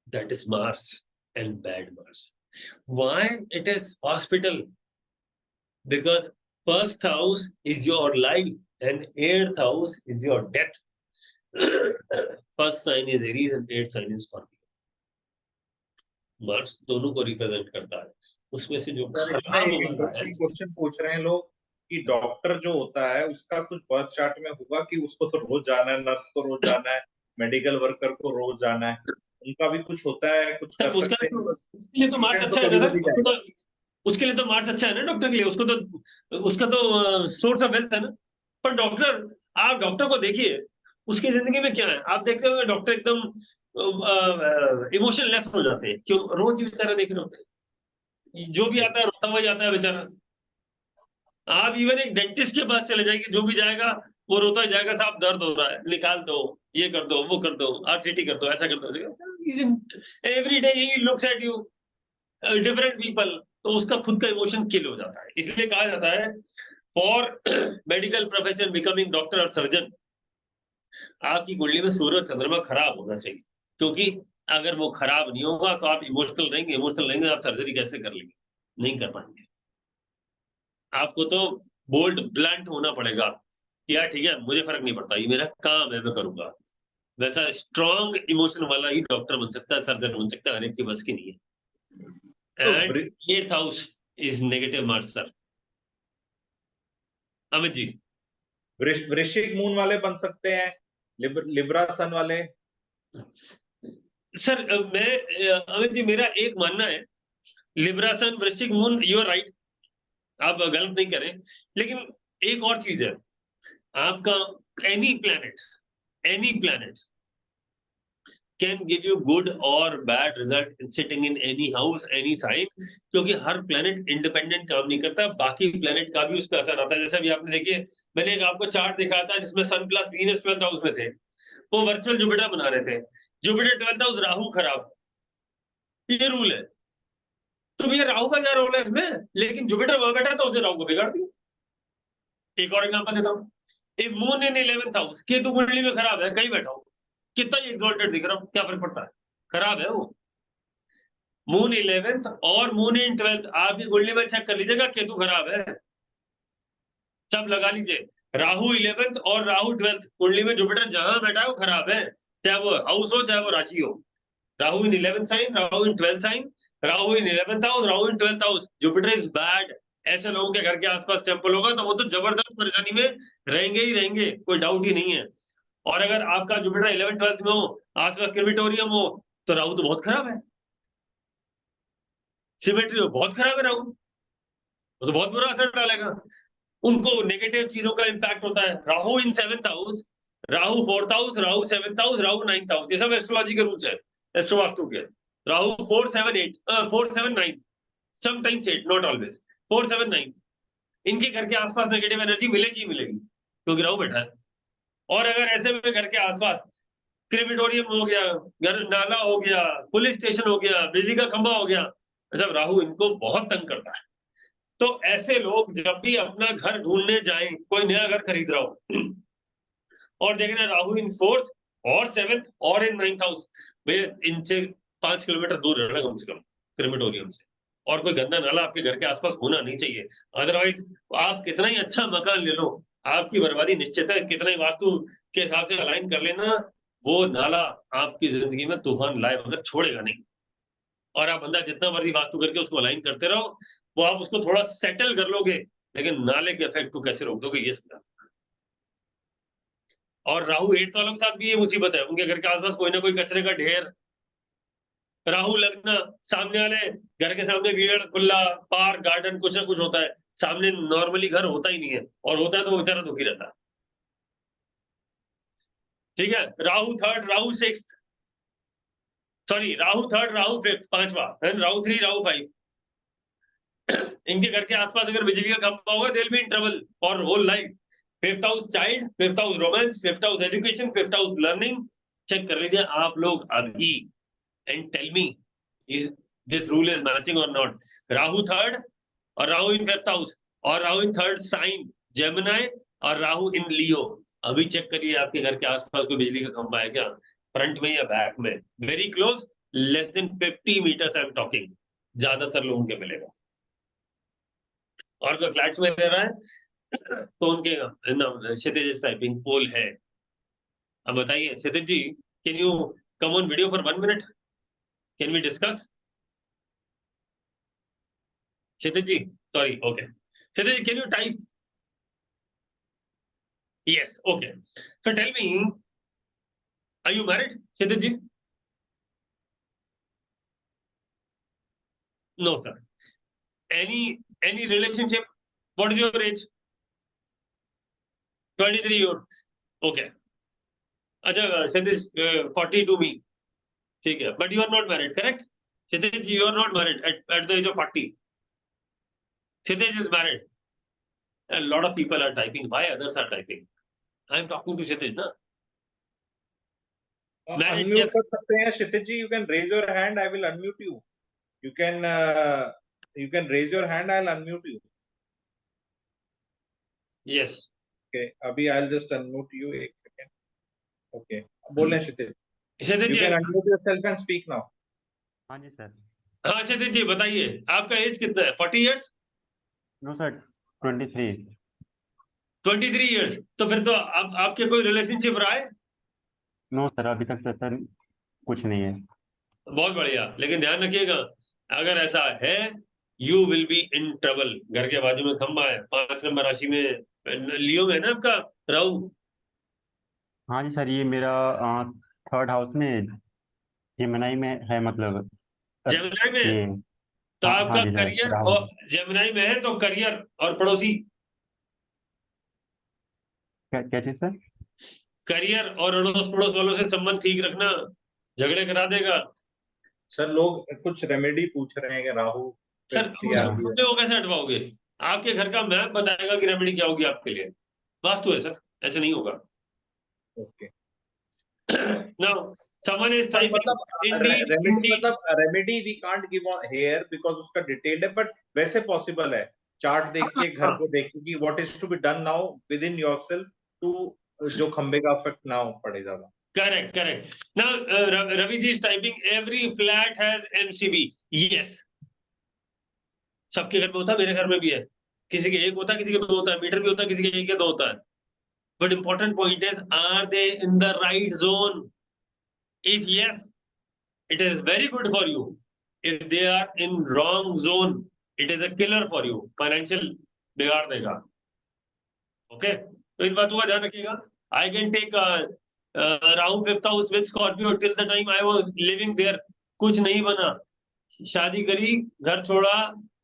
that is Mars and bad Mars. Why it is hospital? Because first house is your life and eighth house is your death. First sign is Aries and eighth sign is Scorpio. Mars दोनों को represent करता है। उसमें से जो sir इसमें खराब एक वाला है, इंटरेस्टिंग क्वेश्चन पूछ रहे हैं लोग कि डॉक्टर जो होता है उसका कुछ बर्थ चार्ट में होगा कि उसको तो रोज जाना है, नर्स को रोज जाना है, मेडिकल वर्कर को रोज जाना है, उनका भी कुछ होता है, कुछ सर कर उसका सकते हैं? तो, उसके लिए तो मार्क्स पेशेंट तो अच्छा है कभी ना सर, कभी जाएगा। उसके लिए तो मार्क्स अच्छा है ना डॉक्टर के लिए, उसका तो सोर्स ऑफ वेल्थ है ना। पर डॉक्टर, आप डॉक्टर को देखिए, उसकी जिंदगी में क्या है, आप देखते हो डॉक्टर एकदम इमोशनलेस हो जाते हैं, क्यों? रोज ही बेचारा देख रहे होते हैं, जो भी आता है रोता हुआ ही आता है बेचारा। आप इवन एक डेंटिस्ट के पास चले जाएंगे, जो भी जाएगा वो रोता ही जाएगा, साहब दर्द हो रहा है, निकाल दो, ये कर दो, वो कर दो, आरसीटी कर दो, ऐसा कर दो। Every day he looks at you, different people, तो उसका खुद का इमोशन किल हो जाता है। इसलिए कहा जाता है, for medical profession becoming doctor और सर्जन, आपकी कुंडली में सूर्य और चंद्रमा खराब होना चाहिए, क्योंकि अगर वो खराब नहीं होगा तो आप इमोशनल रहेंगे, आप सर्जरी कैसे कर लेंगे? नहीं कर पाएंगे। आपको तो बोल्ड ब्लंट होना पड़ेगा कि यार ठीक है, मुझे फर्क नहीं पड़ता, ये मेरा काम है, मैं करूंगा। वैसा स्ट्रॉन्ग इमोशन वाला ही डॉक्टर बन सकता है, सर्जन बन सकता है, हर एक की बस की नहीं तो है। And eighth house is negative marks sir. Amit ji. वृश्चिक मून वाले बन सकते हैं, लिब्रा सन वाले। सर अमित जी, मेरा एक मानना है, लिब्रासन, वृश्चिक मून, यू आर राइट, आप गलत नहीं करें, लेकिन एक और चीज है, आपका any planet can give you good और bad result sitting in any house, any sign, क्योंकि हर प्लैनेट इंडिपेंडेंट काम नहीं करता, बाकी प्लैनेट का भी उस पर असर आता है। जैसे अभी आपने देखिए, मैंने एक आपको चार्ट दिखाया था जिसमें सन प्लस वीनस 12th हाउस में थे, वो वर्चुअल जुपिटर बना रहे थे, जुपिटर 12th हाउस, राहु खराब, ये रूल है। तो भैया राहु का क्या रोल है इसमें? लेकिन जुपिटर वहां बैठा तो उसने राहु को बिगाड़ दिया। एक और एग्जांपल देता हूँ, एक moon in 11th house, Ketu कुंडली में खराब है, कहीं बैठा हूँ, कितना ही एक्सॉल्टेड दिख रहा हूँ, क्या फर्क पड़ता है? खराब है वो। मून 11th और मून इन 12th, आपकी कुंडली में चेक कर लीजिएगा, केतु खराब है, सब लगा लीजिए। राहु 11th और राहु 12th, कुंडली में जुपिटर जहां बैठा है वो खराब है, चाहे वो हाउस हो चाहे वो राशि हो। Rahu in 11th sign, Rahu in 12th sign, Rahu in 11th house, Rahu in 12th house, Jupiter is bad. ऐसे लोगों के घर के आसपास टेम्पल होगा तो वो तो जबरदस्त परेशानी में रहेंगे ही रहेंगे, कोई डाउट ही नहीं है। और अगर आपका जुपिटर 11th 12th में हो, आसपास क्रिमिटोरियम हो, तो राहु तो बहुत खराब है, सिमेट्री हो बहुत खराब है राहु, वो तो बहुत बुरा असर डालेगा। उनको नेगेटिव चीजों का इंपैक्ट होता है। राहु इन 7th house, Rahu 4th house, Rahu 7th house, Rahu 9th house, ये सब एस्ट्रोलॉजी के रूल्स है, एस्ट्रो वास्तु के। राहु 4 7 8 4 7 9, समटाइम्स 8, नॉट ऑलवेज, 4 7 9, इनके घर के आसपास नेगेटिव एनर्जी मिलेगी ही मिलेगी, क्योंकि राहु बैठा है। और अगर ऐसे में घर के आसपास क्रिमिटोरियम हो गया, घर नाला हो गया, पुलिस स्टेशन हो गया, बिजली का खंभा हो गया, मतलब राहु इनको बहुत तंग करता है। तो ऐसे लोग जब भी अपना घर ढूंढने जाएं, कोई नया घर खरीद रहा हो और देख रहे हैं राहु इन 4th और 7th और इन 9th हाउस, भैया इनसे 5 किलोमीटर दूर रहना कम से कम क्रिमिटोरियम से, और कोई गंदा नाला आपके घर के आसपास होना नहीं चाहिए। अदरवाइज आप कितना ही अच्छा मकान ले लो, आपकी बर्बादी निश्चित है। कितना ही वास्तु के हिसाब से अलाइन कर लेना, वो नाला आपकी जिंदगी में तूफान लाए बगैर छोड़ेगा नहीं। और आप अंदर जितना मर्जी वास्तु करके उसको अलाइन करते रहो, वो आप उसको थोड़ा सेटल कर लोगे, लेकिन नाले के इफेक्ट को कैसे रोक दोगे ये समझा। और राहु 8th वालों के साथ भी ये मुसीबत है, उनके घर के आसपास कोई ना कोई कचरे का ढेर। राहु लगना, सामने वाले घर के सामने गेट खुला, पार्क गार्डन कुछ ना कुछ होता है, सामने नॉर्मली घर होता ही नहीं है, और होता है तो वो बेचारा दुखी रहता है। ठीक है, Rahu 3rd, Rahu 6th, sorry Rahu 3rd, Rahu 5th, 5वां, राहु 3, राहु 5। इनके घर के आसपास अगर बिजली का खंभा होगा, they will be in trouble for whole life. 5th house child, 5th house romance, 5th house education, 5th house learning. Check कर लीजिए आप लोग अभी, and tell me is this rule is matching और नॉट। राहु 3rd और राहु इन 5th house, और राहु इन 3rd sign Gemini, और राहु इन लियो। अभी चेक करिए आपके घर के आसपास कोई बिजली का खंभा है क्या, फ्रंट में या बैक में, very close, less than 50 meters I am talking, ज्यादातर लोगों के मिलेगा। और कोई फ्लैट्स में रह रहा है तो उनके क्षितिज टाइपिंग पोल है। अब बताइए Kshitij ji, can you come on video for 1 minute, can we discuss? Kshitij ji, sorry, okay, Kshitij can you type? Yes, okay, so tell me, are you married Kshitij ji? No sir. any relationship? What is your age? 23 years, okay. अच्छा क्षितिज, 40 to me, ठीक है, but you are not married, correct? Kshitij, you are not married at the age of 40. Kshitij is married. A lot of people are typing. Why others are typing? I am talking to क्षितिज ना. Married, unmute yes. कर सकते हैं क्षितिज जी, you can raise your hand, I will unmute you. You can raise your hand, I'll unmute you. Yes. Okay, अभी I'll just unmute you, एक second. Okay, बोलें क्षितिज. क्षितिज You ji, can unmute yourself and speak now. हाँ जी sir. हाँ क्षितिज जी बताइए, आपका as कितना है? 40 years? No sir, 23। 23 years, तो फिर तो अब आपके कोई रिलेशनशिप रहा है? नो सर, अभी तक तो सर कुछ नहीं है। बहुत बढ़िया, लेकिन ध्यान रखिएगा, अगर ऐसा है you will be in trouble. घर के बाजू में खंबा है, 5 नंबर राशि में, लियो में है ना आपका राहु? हाँ जी सर, ये मेरा 3rd हाउस में जेमिनी में है, मतलब जेमिनी में है? ये। तो हाँ आपका जी सर, करियर, राहु। और जेमिनी में है तो करियर और पड़ोसी, क्या चीज सर? करियर और अड़ोस पड़ोस वालों से संबंध ठीक रखना, झगड़े करा देगा। सर लोग कुछ रेमेडी पूछ रहे हैं कि राहु सर उसमें वो कैसे हटवाओगे? आपके घर का मैप बताएगा कि रेमेडी क्या होगी आपके लिए। वास्तु है सर, ऐसे नहीं होगा। Okay, now someone is typing indeed, remedy मतलब remedy we can't give on here because उसका डिटेल्ड है, बट वैसे पॉसिबल है चार्ट देख के, घर को देख के कि what is to be done now within yourself to जो खंबे का इफेक्ट ना पड़े ज्यादा। correct. Now Ravi ji is typing every flat has MCB. Yes, सबके घर में होता है, मेरे घर में भी है, किसी के एक होता है, किसी के 2 होता है, मीटर भी होता है, किसी के 1 या 2 होता है। But important point is, are they in the right zone? If yes, it is very good for you. If they are in wrong zone, it is a killer for you, financial बिगाड़ देगा। Okay, तो इन बातों का ध्यान रखिएगा। I can take Rahu 5th house with Scorpio till the time I was living there, कुछ नहीं बना, शादी करी, घर छोड़ा,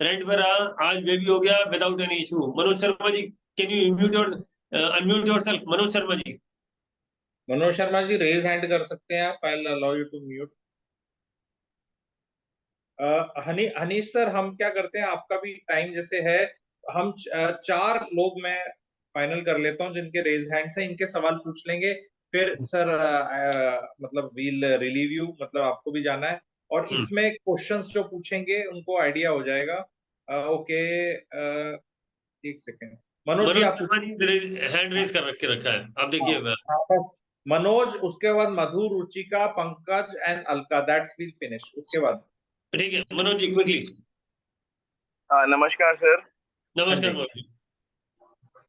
रेंट पे रहा, आज बेबी हो गया without any issue. Manoj Sharma ji, can you unmute yourself? Manoj Sharma ji, Manoj Sharma ji raise hand कर सकते हैं आप, I will allow you to mute. Hanish sir, हम क्या करते हैं, आपका भी टाइम जैसे है, हम 4 लोग मैं फाइनल कर लेता हूं जिनके रेज हैंड्स हैं, इनके सवाल पूछ लेंगे, फिर सर मतलब वील रिलीव यू, मतलब आपको भी जाना है, और इसमें क्वेश्चंस जो पूछेंगे उनको आइडिया हो जाएगा। ओके, एक सेकेंड, मनोज जी आप हैंड रेज कर रखा है, आप देखिए। बस मनोज, उसके बाद Madhu, Ruchika, Pankaj and Alka, that's will finish. उसके बाद ठीक है मनोज जी, क्विकली। नमस्कार सर। नमस्कार जी। मनोज जी।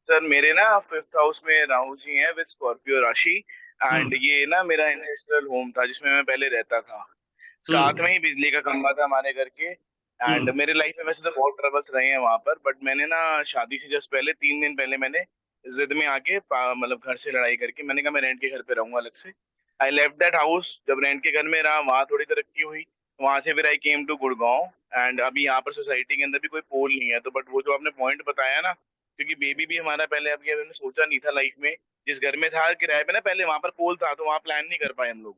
सर मेरे ना 5th हाउस में राहु जी हैं विद स्कॉर्पियो राशि, एंड ये ना मेरा एंसेस्ट्रल होम था जिसमें मैं पहले रहता था। साथ में ही बिजली का खंभा था हमारे घर के। एंड मेरे लाइफ में वैसे तो बहुत ट्रबल्स रहे हैं वहां पर, बट मैंने ना शादी से जस्ट पहले 3 दिन पहले मैंने जिद में आके मतलब घर से लड़ाई करके मैंने कहा मैं रेंट के घर पे रहूंगा अलग से। I left that house. जब रेंट के घर में रहा वहां थोड़ी तरक्की हुई, वहां से फिर आई केम टू गुड़गांव। एंड अभी यहाँ पर सोसाइटी के अंदर भी कोई पोल नहीं है, तो बट वो जो आपने पॉइंट बताया ना, क्योंकि बेबी भी हमारा पहले अभी हमने सोचा नहीं था लाइफ में। जिस घर में था किराए पे ना पहले, वहां पर पोल था तो वहां प्लान नहीं कर पाए हम लोग,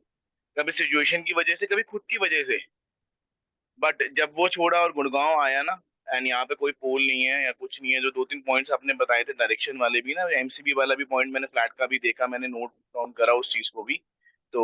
कभी सिचुएशन की वजह से कभी खुद की वजह से। बट जब वो छोड़ा और गुड़गांव आया ना, एंड यहाँ पे कोई पोल नहीं है या कुछ नहीं है, जो 2-3 पॉइंट्स आपने बताए थे डायरेक्शन वाले भी ना, एमसीबी वाला भी पॉइंट मैंने फ्लैट का भी देखा, मैंने नोट डाउन करा उस चीज को भी। तो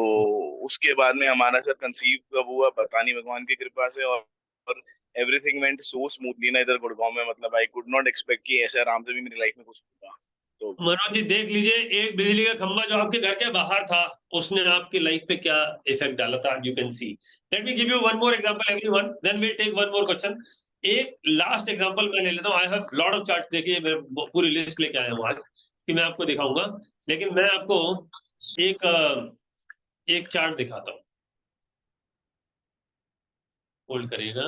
उसके बाद में हमारा सर कंसीव कब हुआ पता नहीं, भगवान की कृपा से। और एवरीथिंग वेंट सो स्मूथली ना इधर गुड़गांव में, मतलब आई कुड नॉट एक्सपेक्ट कि ऐसे आराम से भी मेरी लाइफ में कुछ होगा। तो मनोज जी देख लीजिए, एक बिजली का खंभा जो आपके घर के बाहर था उसने आपकी लाइफ पे क्या इफेक्ट डाला था, you can see. Let me give you one more example everyone, then will take one more question. एक लास्ट एग्जांपल मैं ले लेता हूं। I have lot of charts, देखिए मैं पूरी लिस्ट लेके आया हूं आज कि मैं आपको दिखाऊंगा, लेकिन मैं आपको एक चार्ट दिखाता हूं। होल्ड करिएगा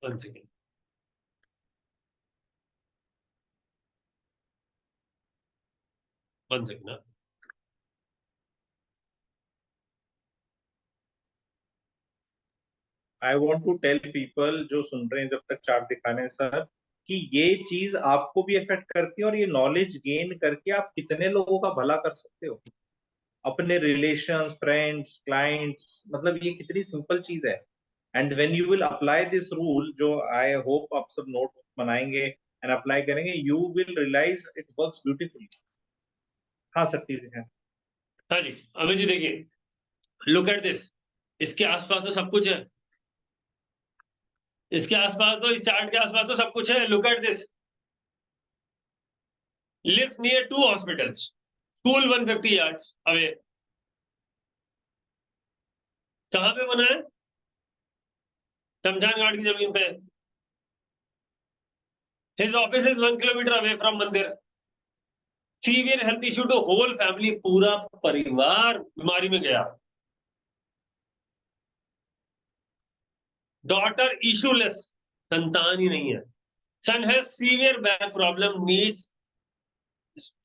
1 second. I want to tell people जो सुन रहे हैं जब तक चार्ट दिखाने हैं सर, कि ये चीज आपको भी इफेक्ट करती है और ये नॉलेज गेन करके आप कितने लोगों का भला कर सकते हो, अपने रिलेशंस, फ्रेंड्स, क्लाइंट्स। मतलब ये कितनी सिंपल चीज है। And when you will apply this rule, जो आई होप आप सब नोट बनाएंगे एंड अप्लाई करेंगे, you will realise it works beautifully. हाँ सर प्लीज है। हाँ जी अमित जी देखिए, लुक एट दिस। इसके आसपास तो सब कुछ है, इसके आसपास तो, इस चार्ट के आसपास तो सब कुछ है। Look at this, lives near 2 hospitals, school 150 yards away. कहां पे बना है? शमशान घाट की जमीन पे। His office is 1 kilometer away from mandir. Severe health issue to whole family, पूरा परिवार बीमारी में गया। डॉटर इशूलेस, संतान ही नहीं है। Son has severe back problem, needs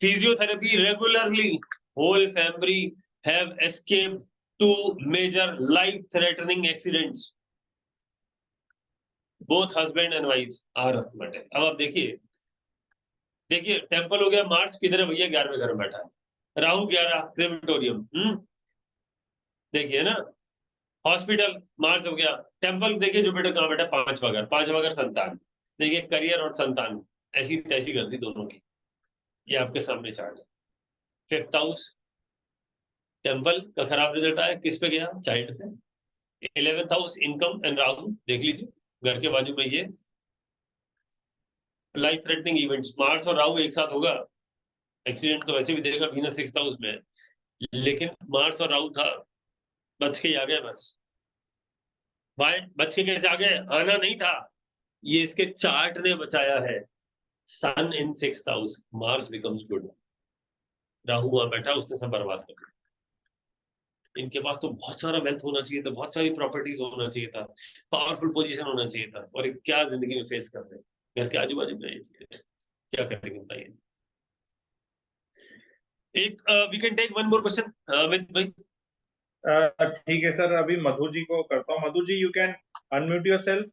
physiotherapy regularly. Whole family have escaped 2 major life-threatening accidents. Both husband and wives are asthmatic. अब आप देखिए, टेम्पल हो गया मार्स, किधर है भैया? 11वें घर में बैठा है। राहु 11 क्रेमेटोरियम। देखिए ना, हॉस्पिटल मार्स हो गया। टेम्पल देखिए जुपिटर कहाँ बैठा? 5वां घर। 5वां घर संतान। देखिए करियर और संतान ऐसी तैसी कर दी दोनों की। ये आपके सामने चार्ट है। 5th हाउस टेम्पल का खराब रिजल्ट आया, किस पे गया? चाइल्ड पे। 11th house income and Rahu, देख लीजिए घर के बाजू में ये लाइफ थ्रेटनिंग इवेंट्स। मार्स और राहु एक साथ होगा, एक्सीडेंट तो वैसे भी देगा। वीनस 6th हाउस में है, लेकिन मार्स और राहु था, बच के ही आ गए बस। भाई बच के कैसे आ गए? आना नहीं था, ये इसके चार्ट ने बचाया है। सन इन 6th house, Mars becomes good. Rahu वहां बैठा, उसने सब बर्बाद कर दिया। इनके पास तो बहुत सारा वेल्थ होना चाहिए था, बहुत सारी प्रॉपर्टीज होना चाहिए था, पावरफुल पोजीशन होना चाहिए था, और ये क्या जिंदगी में फेस कर रहे हैं? घर के आजू बाजू में ये चीजें, क्या करेंगे बताइए। एक we can take one more question Amit भाई। ठीक है सर, अभी मधु जी को करता हूँ। Madhu ji you can unmute yourself.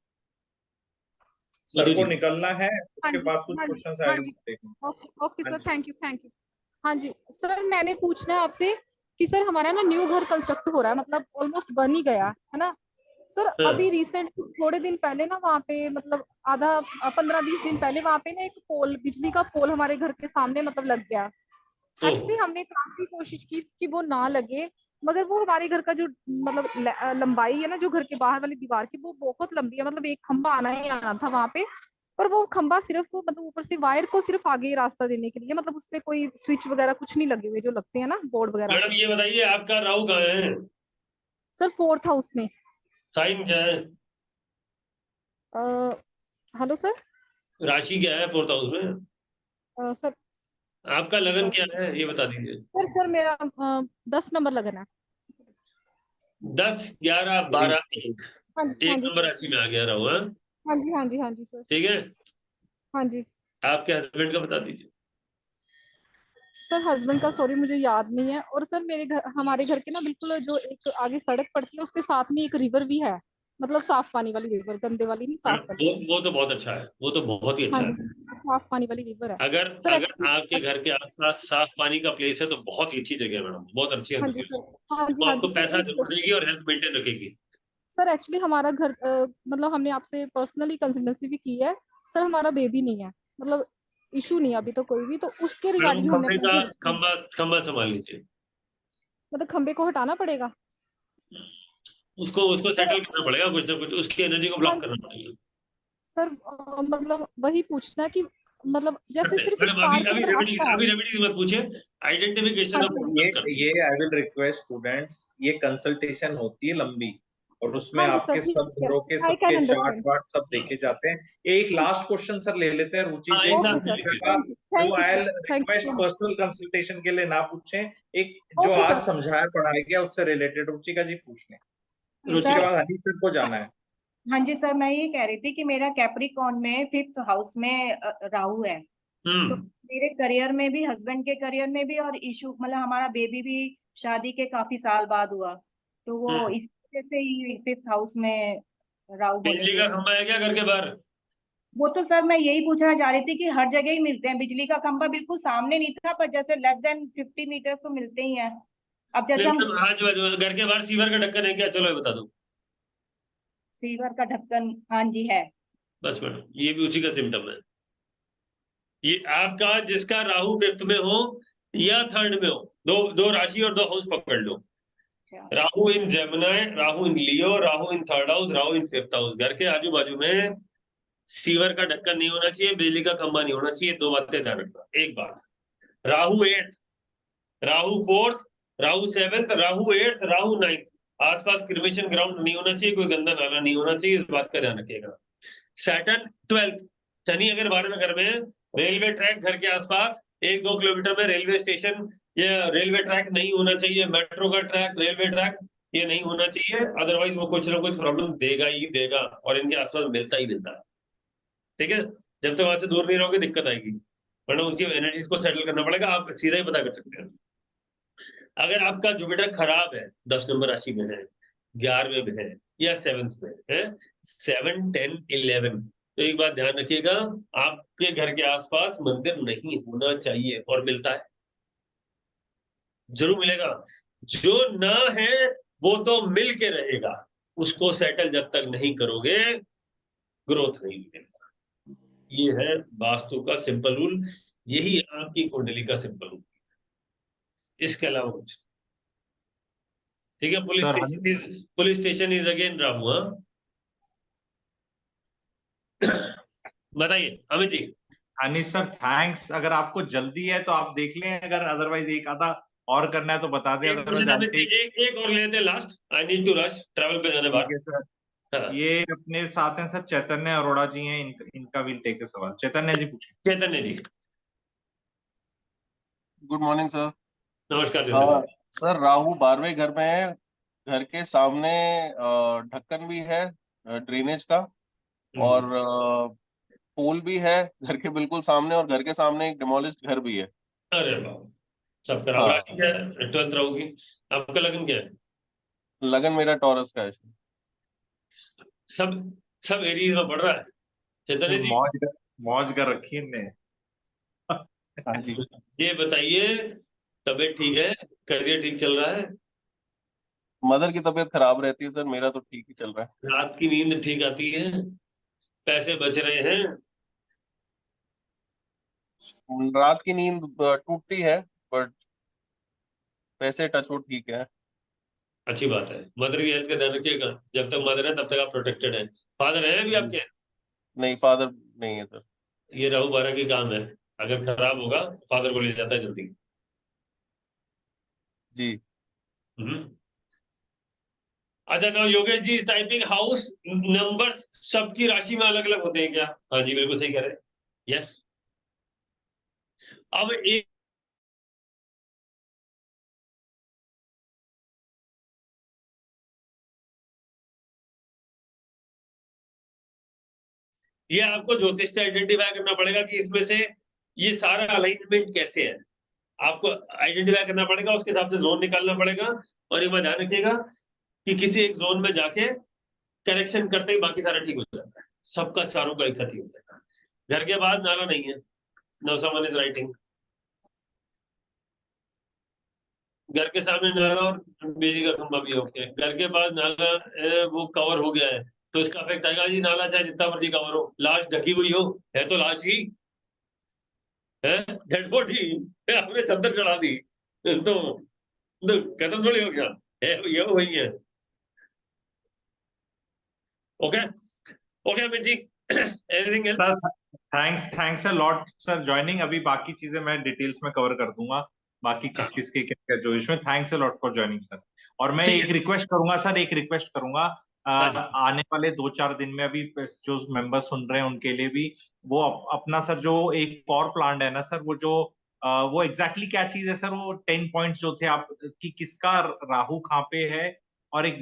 Sir को निकलना है, उसके बाद कुछ क्वेश्चंस आएंगे। Okay sir, thank you. हाँ जी सर, मैंने पूछना है आपसे कि सर हमारा ना न्यू घर कंस्ट्रक्ट हो रहा है, मतलब ऑलमोस्ट बन ही गया है ना सर। अभी रिसेंट थोड़े दिन पहले ना वहाँ पे, मतलब आधा 15-20 दिन पहले वहाँ पे ना एक पोल, बिजली का पोल हमारे घर के सामने मतलब लग गया। एक्चुअली हमने काफी कोशिश की कि वो ना लगे, मगर वो हमारे घर का जो मतलब लंबाई है ना, जो घर के बाहर वाली दीवार की, वो बहुत लंबी है। मतलब एक खंबा आना ही आना था वहां पे, पर वो खंबा सिर्फ मतलब ऊपर से वायर को सिर्फ आगे रास्ता देने के लिए, मतलब उसपे कोई स्विच वगैरह कुछ नहीं लगे हुए जो लगते हैं ना बोर्ड वगैरह। मैडम ये बताइए आपका राहु कहाँ है? सर 4th हाउस में। साइन क्या है? Hello sir. राशि क्या है 4th हाउस में? सर आपका लगन क्या है ये बता दीजिए। सर मेरा 10 नंबर लगना है। 10, 11, 12, 1। हाँ जी हाँ एक जी नंबर सर। राशि में आ गया रहू। हाँ, हाँ जी हाँ जी हाँ जी सर। ठीक है। हाँ जी आपके हस्बैंड का बता दीजिए। सर हस्बैंड का सॉरी मुझे याद नहीं है। और सर मेरे घर हमारे घर के ना बिल्कुल जो एक आगे सड़क पड़ती है उसके साथ में एक रिवर भी है। मतलब साफ पानी वाली रिवर, गंदे वाली नहीं, साफ वाली। वो तो बहुत अच्छा है, वो तो बहुत ही हाँ अच्छा है। जी, साफ पानी वाली रिवर है अगर सर अगर आपके एक्चुअली। घर के आसपास साफ पानी का प्लेस है तो बहुत ही अच्छी जगह है मैडम, बहुत अच्छी हाँ है। जी सर। हाँ जी वो हाँ आपको जी सर पैसा एक जरूर देगी और हेल्थ मेंटेन रखेगी। सर एक्चुअली हमारा घर मतलब हमने आपसे पर्सनली कंसल्टेंसी भी की है। सर हमारा बेबी नहीं है, मतलब इशू नहीं है अभी तो कोई भी, तो उसके मैडम रिगार्डिंग हमने खंबे अपने का घर खंबा संभाल लीजिए। मतलब खंबे को हटाना पड़ेगा। उसको उसको सर सेटल करना पड़ेगा, कुछ ना कुछ उसकी एनर्जी को हाँ ब्लॉक करना पड़ेगा। सर मतलब वही पूछना कि मतलब जैसे सिर्फ एक मैडम अभी कार को अभी अगर रेमेडी हटता है। अभी रेमेडी मत पूछिए, आइडेंटिफिकेशन हाँ ऑफ जी ये कर ये आई विल रिक्वेस्ट स्टूडेंट्स, ये कंसल्टेशन होती है लंबी, और उसमें हाँ जी सर आपके ठीक सब है। घरों के आई कैन सबके चार्ट अंडरस्टैंड। वार्ट सब देखे जाते हैं। एक लास्ट क्वेश्चन सर ले लेते हैं रुचि हाँ, जी, एक ओके लास्ट ले सर, रुचिका लीजिए। का, जो thank you I sir, thank you request so much. Personal consultation के लिए ना पूछें, एक जो ओके आज सर। समझाया पढ़ाया गया उससे रिलेटेड रुचिका जी पूछ लें, उसके रुचिका। बाद हनीश सर को जाना है। हाँ जी सर, मैं ये कह रही थी कि मेरा कैप्रिकॉन में 5th हाउस में राहु है। तो हम्म मेरे करियर में भी, हस्बैंड के करियर में भी, और इशू मतलब हमारा बेबी भी शादी के काफी साल बाद हुआ, तो वो इस वजह से ही 5th हाउस में राहु होने बिजली की का वजह। खंबा है क्या घर के बाहर? वो तो सर मैं यही पूछना चाह रही थी कि हर जगह ही मिलते हैं, बिजली का खंबा बिल्कुल सामने नहीं था, पर जैसे लेस देन 50 मीटर्स तो मिलते ही हैं। अब नहीं जैसे हम मैडम, आज घर के बाहर सीवर का ढक्कन है क्या? चलो ये बता दो। सीवर का ढक्कन, हाँ जी है। बस मैडम, ये भी उसी का सिम्टम है। ये आपका जिसका राहु 5th में हो या 3rd में हो, दो दो राशि और 2 हाउस पकड़ लो। अच्छा, राहु इन जेमिनी, राहु इन लियो, राहु इन 3rd हाउस, राहु इन 5th हाउस। घर के आजू बाजू में सीवर का ढक्कन नहीं होना चाहिए, बिजली का खंबा नहीं होना चाहिए। 2 बातें ध्यान रखना। एक बात, Rahu 8th, Rahu 4th, Rahu 7th, Rahu 8th, Rahu 9th, आसपास क्रिमेशन ग्राउंड नहीं होना चाहिए, कोई गंदा नाला नहीं होना चाहिए, इस बात का ध्यान रखिएगा। सैटर्न 12th, शनि अगर 12वें घर में है, रेलवे ट्रैक घर के आसपास 1-2 किलोमीटर में रेलवे स्टेशन या रेलवे ट्रैक नहीं होना चाहिए, मेट्रो का ट्रैक, रेलवे ट्रैक, ये नहीं होना चाहिए। अदरवाइज वो कुछ ना कुछ प्रॉब्लम देगा ही देगा, और इनके आसपास मिलता ही मिलता है। ठीक है, जब तक वहां से दूर नहीं रहोगे दिक्कत आएगी, वरना उसकी एनर्जीज को सेटल करना पड़ेगा। आप सीधा ही पता कर सकते हैं। अगर आपका जुपिटर खराब है, 10 नंबर राशि में है, 11वें में है या 7th में है, 7, 10, 11, तो एक बात ध्यान रखिएगा, आपके घर के आसपास मंदिर नहीं होना चाहिए। और मिलता है, जरूर मिलेगा। जो ना है वो तो मिल के रहेगा, उसको सेटल जब तक नहीं करोगे ग्रोथ नहीं मिलेगा। ये है वास्तु का सिंपल रूल, यही है आपकी कुंडली का सिंपल रूल, इसके अलावा कुछ। ठीक है, sir police station is again Rahu. हाँ? बताइए अमित जी। हनीश सर थैंक्स, अगर आपको जल्दी है तो आप देख लें, अगर अदरवाइज एक आधा और करना है तो बता दें, एक otherwise question I Amit ji, take. एक और लेते हैं last, I need to rush, travel पे जाने ठीक बाद। है सर। हाँ, ये अपने साथ हैं सर चैतन्य अरोड़ा जी हैं, इनका विल टेक सवाल। चैतन्य जी पूछे। Chaitanya ji. Good morning sir. नमस्कार चैतन्य जी। सर राहु 12वें घर में है, घर के सामने ढक्कन भी है ड्रेनेज का, और पोल भी है घर के बिल्कुल सामने, और घर के सामने एक डिमोलिश्ड घर भी है। अरे वाह, सब खराब। हाँ, राशि क्या है? 12th राहु की। आपका लगन क्या है? लगन मेरा टॉरस का है। सब सब एरीज में पड़ रहा है चैतन्य जी। मौज कर रखी है इनने। हाँ जी। ये बताइए, तबीयत ठीक है, करियर ठीक चल रहा है, मदर की तबीयत खराब रहती है सर, मेरा तो ठीक ही चल रहा रात की नींद ठीक आती है, पैसे बच रहे हैं? है। रात की नींद टूटती है, बट पैसे टचवुड ठीक है। अच्छी बात है। मदर की हेल्थ का ध्यान रखिएगा, जब तक मदर है तब तक आप प्रोटेक्टेड है। फादर है भी आपके? नहीं, फादर नहीं है सर। ये राहु 12 की काम है, अगर खराब होगा तो फादर को ले जाता है जल्दी। जी। हम्म अच्छा now Yogesh ji is typing house numbers सबकी राशि में अलग अलग होते हैं क्या? हाँ जी बिल्कुल सही कह रहे हैं, यस। अब एक ये आपको ज्योतिष से आइडेंटिफाई करना पड़ेगा कि इसमें से ये सारा अलाइनमेंट कैसे है, आपको आइडेंटिफाई करना पड़ेगा, उसके हिसाब से जोन निकालना पड़ेगा। और ये ध्यान रखिएगा कि किसी एक जोन में जाके करेक्शन करते ही बाकी सारा ठीक हो जाता है, सबका चारों का एक साथ ठीक हो जाता है। घर के बाद नाला नहीं है, नो समवन इज राइटिंग। घर के सामने नाला और बिजली का खंभा भी ओके, घर के पास नाला वो कवर हो गया है तो इसका इफेक्ट आएगा जी। नाला चाहे जितना मर्जी कवर हो, लाश ढकी हुई हो, है तो लाश ही है, डेड बॉडी आपने चद्दर चढ़ा दी तो खत्म थोड़ी हो गया है, ये वही है। Okay okay Amit ji, anything else? Sir thanks a lot sir joining. अभी बाकी चीजें मैं डिटेल्स में कवर कर दूंगा, बाकी किस किस के क्या जो इशू है। Thanks a lot for joining sir. और मैं ठीक एक रिक्वेस्ट करूंगा सर, एक रिक्वेस्ट करूंगा हाँ जी। आने वाले 2-4 दिन में अभी जो मेंबर सुन रहे हैं उनके लिए भी, वो अपना सर जो एक और प्लान है ना सर, वो जो वो एग्जैक्टली क्या चीज है सर, वो 10 पॉइंट्स जो थे आप कि किसका राहु कहाँ पे है, और एक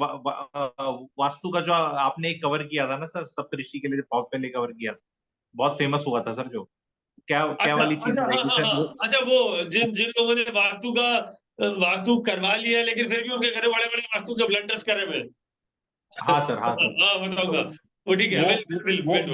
वास्तु का जो आपने एक कवर किया था ना सर, सप्तऋषि के लिए बहुत पहले कवर किया था, बहुत फेमस हुआ था सर, जो क्या क्या अच्छा वाली चीज अच्छा हाँ रहेगी हाँ सर वो? हाँ, अच्छा वो जिन जिन लोगों ने वास्तु करवा लिया है लेकिन फिर भी उनके घर बड़े बड़े वास्तु के ब्लंडर्स करे हुए। हाँ सर, हाँ सर। हाँ बताऊंगा, वो ठीक है, वो विल डू इट।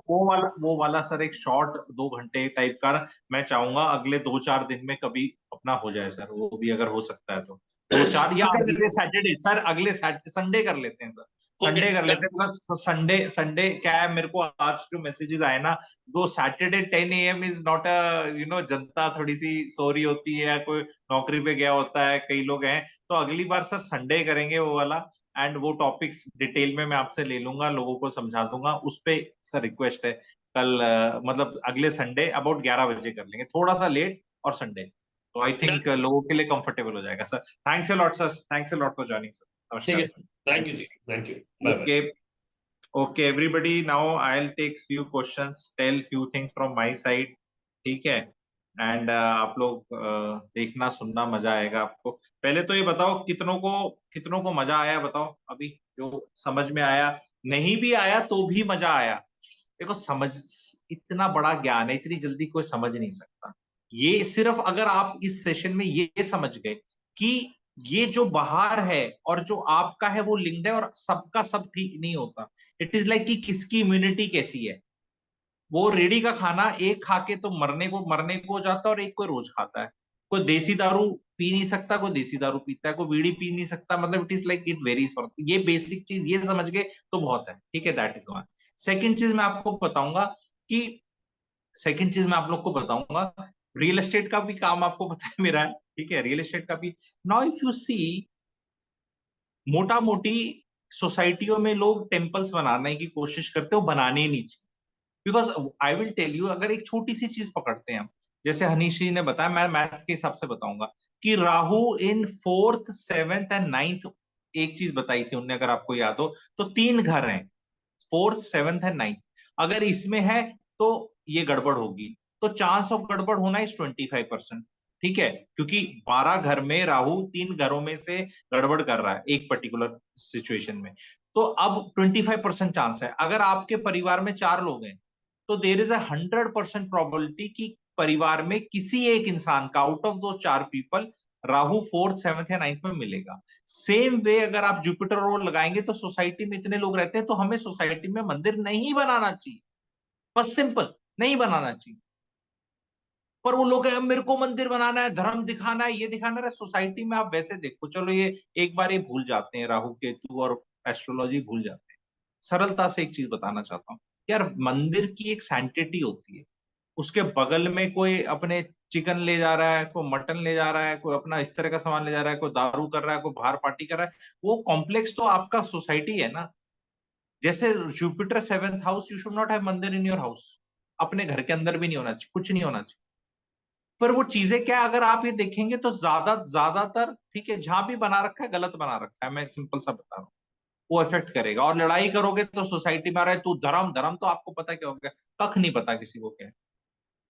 वो वाला सर एक शॉर्ट 2 घंटे टाइप का मैं चाहूंगा अगले 2-4 दिन में कभी अपना हो जाए सर, वो भी अगर हो सकता है तो 2-4, या अगर अगले सैटरडे सर, अगले संडे कर लेते हैं सर, ओके संडे कर लेते हैं। मतलब संडे संडे क्या है, मेरे को आज जो मैसेजेस आए ना, वो Saturday 10 AM is not a जनता थोड़ी सी सो रही होती है, या कोई नौकरी पे गया होता है, कई लोग हैं, तो अगली बार सर संडे करेंगे वो वाला। एंड वो टॉपिक्स डिटेल में मैं आपसे ले लूंगा, लोगों को समझा दूंगा उस पे। सर रिक्वेस्ट है कल मतलब अगले संडे अबाउट 11 बजे कर लेंगे, थोड़ा सा लेट और संडे, तो आई थिंक लोगों के लिए कंफर्टेबल हो जाएगा sir. Thanks a lot sir, thanks a lot for joining sir. ठीक नमस्कार है, sir. Thank you ji, thank you, bye bye. Okay okay everybody, now I will take few questions, tell few things from my side, ठीक है? And आप लोग देखना सुनना, मजा आएगा आपको। पहले तो ये बताओ कितनों को मजा आया, बताओ अभी, जो समझ में आया। नहीं भी आया तो भी मजा आया। देखो समझ, इतना बड़ा ज्ञान है, इतनी जल्दी कोई समझ नहीं सकता। ये सिर्फ अगर आप इस सेशन में ये समझ गए कि ये जो बाहर है और जो आपका है वो लिंक्ड है, और सबका सब ठीक नहीं होता। इट इज लाइक कि किसकी इम्यूनिटी कैसी है। वो रेडी का खाना एक खा के तो मरने को हो जाता है, और एक कोई रोज खाता है। कोई देसी दारू पी नहीं सकता, कोई देसी दारू पीता है, कोई बीड़ी पी नहीं सकता। मतलब it is like it varies for, ये बेसिक चीज ये समझ गए तो बहुत है, ठीक है? That is one. सेकेंड चीज मैं आपको बताऊंगा कि सेकेंड चीज मैं आप लोग को बताऊंगा, रियल एस्टेट का भी काम आपको पता है मेरा है, ठीक है? रियल एस्टेट का भी। नाउ इफ यू सी, मोटा मोटी सोसाइटियों में लोग टेम्पल्स बनाने की कोशिश करते हो, बनाने ही नहीं चाहिए। Because I will tell you, अगर एक छोटी सी चीज पकड़ते हैं हम, जैसे हनीश जी ने बताया, मैं मैथ के हिसाब से बताऊंगा कि राहु इन 4th 7th एंड 9th, एक चीज बताई थी उनने, अगर आपको याद हो तो 3 घर हैं, 4th 7th एंड 9th। अगर इसमें है तो ये गड़बड़ होगी, तो चांस ऑफ गड़बड़ होना इस 25%, ठीक है? क्योंकि 12 घर में राहु 3 घरों में से गड़बड़ कर रहा है एक पर्टिकुलर सिचुएशन में, तो अब 25% चांस है। अगर आपके परिवार में 4 लोग हैं तो देर इज 100% प्रोबेबिलिटी कि परिवार में किसी एक इंसान का, आउट ऑफ दो 4 पीपल, राहु 4th 7th या 9th में मिलेगा। सेम वे अगर आप जुपिटर और लगाएंगे तो सोसाइटी में इतने लोग रहते हैं, तो हमें सोसाइटी में मंदिर नहीं बनाना चाहिए, बस सिंपल, नहीं बनाना चाहिए। पर वो लोग मेरे को मंदिर बनाना है, धर्म दिखाना है, ये दिखाना है। सोसाइटी में आप वैसे देखो, चलो ये एक बार ये भूल जाते हैं, राहु केतु और एस्ट्रोलॉजी भूल जाते हैं। सरलता से एक चीज बताना चाहता हूँ यार, मंदिर की एक सैंक्टिटी होती है। उसके बगल में कोई अपने चिकन ले जा रहा है, कोई मटन ले जा रहा है, कोई अपना इस तरह का सामान ले जा रहा है, कोई दारू कर रहा है, कोई बाहर पार्टी कर रहा है, वो कॉम्प्लेक्स तो आपका सोसाइटी है ना। जैसे Jupiter 7th house, you should not have मंदिर इन योर हाउस, अपने घर के अंदर भी नहीं होना चाहिए, कुछ नहीं होना चाहिए। पर वो चीजें क्या, अगर आप ये देखेंगे तो ज्यादातर, ठीक है, जहां भी बना रखा है गलत बना रखा है, मैं सिंपल सा बता रहा हूँ। वो इफेक्ट करेगा। और लड़ाई करोगे तो सोसाइटी में आ रहा है तू धर्म धर्म, तो आपको पता क्या हो गया, कख नहीं पता किसी को क्या है।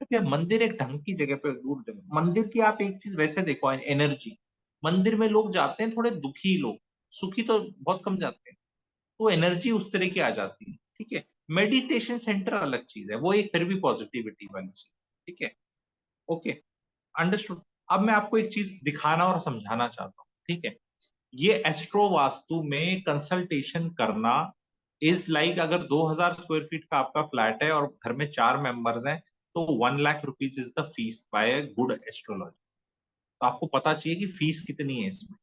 तो मंदिर एक ढंग की जगह पे, दूर जगह मंदिर की आप एक चीज वैसे देखो, एनर्जी, मंदिर में लोग जाते हैं थोड़े दुखी लोग, सुखी तो बहुत कम जाते हैं, तो एनर्जी उस तरह की आ जाती है। ठीक है, मेडिटेशन सेंटर अलग चीज है, वो एक फिर भी पॉजिटिविटी वाली चीज। ठीक है, ओके, अंडरस्टूड। अब मैं आपको एक चीज दिखाना और समझाना चाहता हूँ। ठीक है, ये एस्ट्रो वास्तु में कंसल्टेशन करना इज लाइक, अगर 2000 स्क्वायर फीट का आपका फ्लैट है और घर में 4 मेंबर्स हैं, तो 1 lakh rupees is the fees by a good astrology. तो आपको पता चाहिए कि फीस कितनी है इसमें।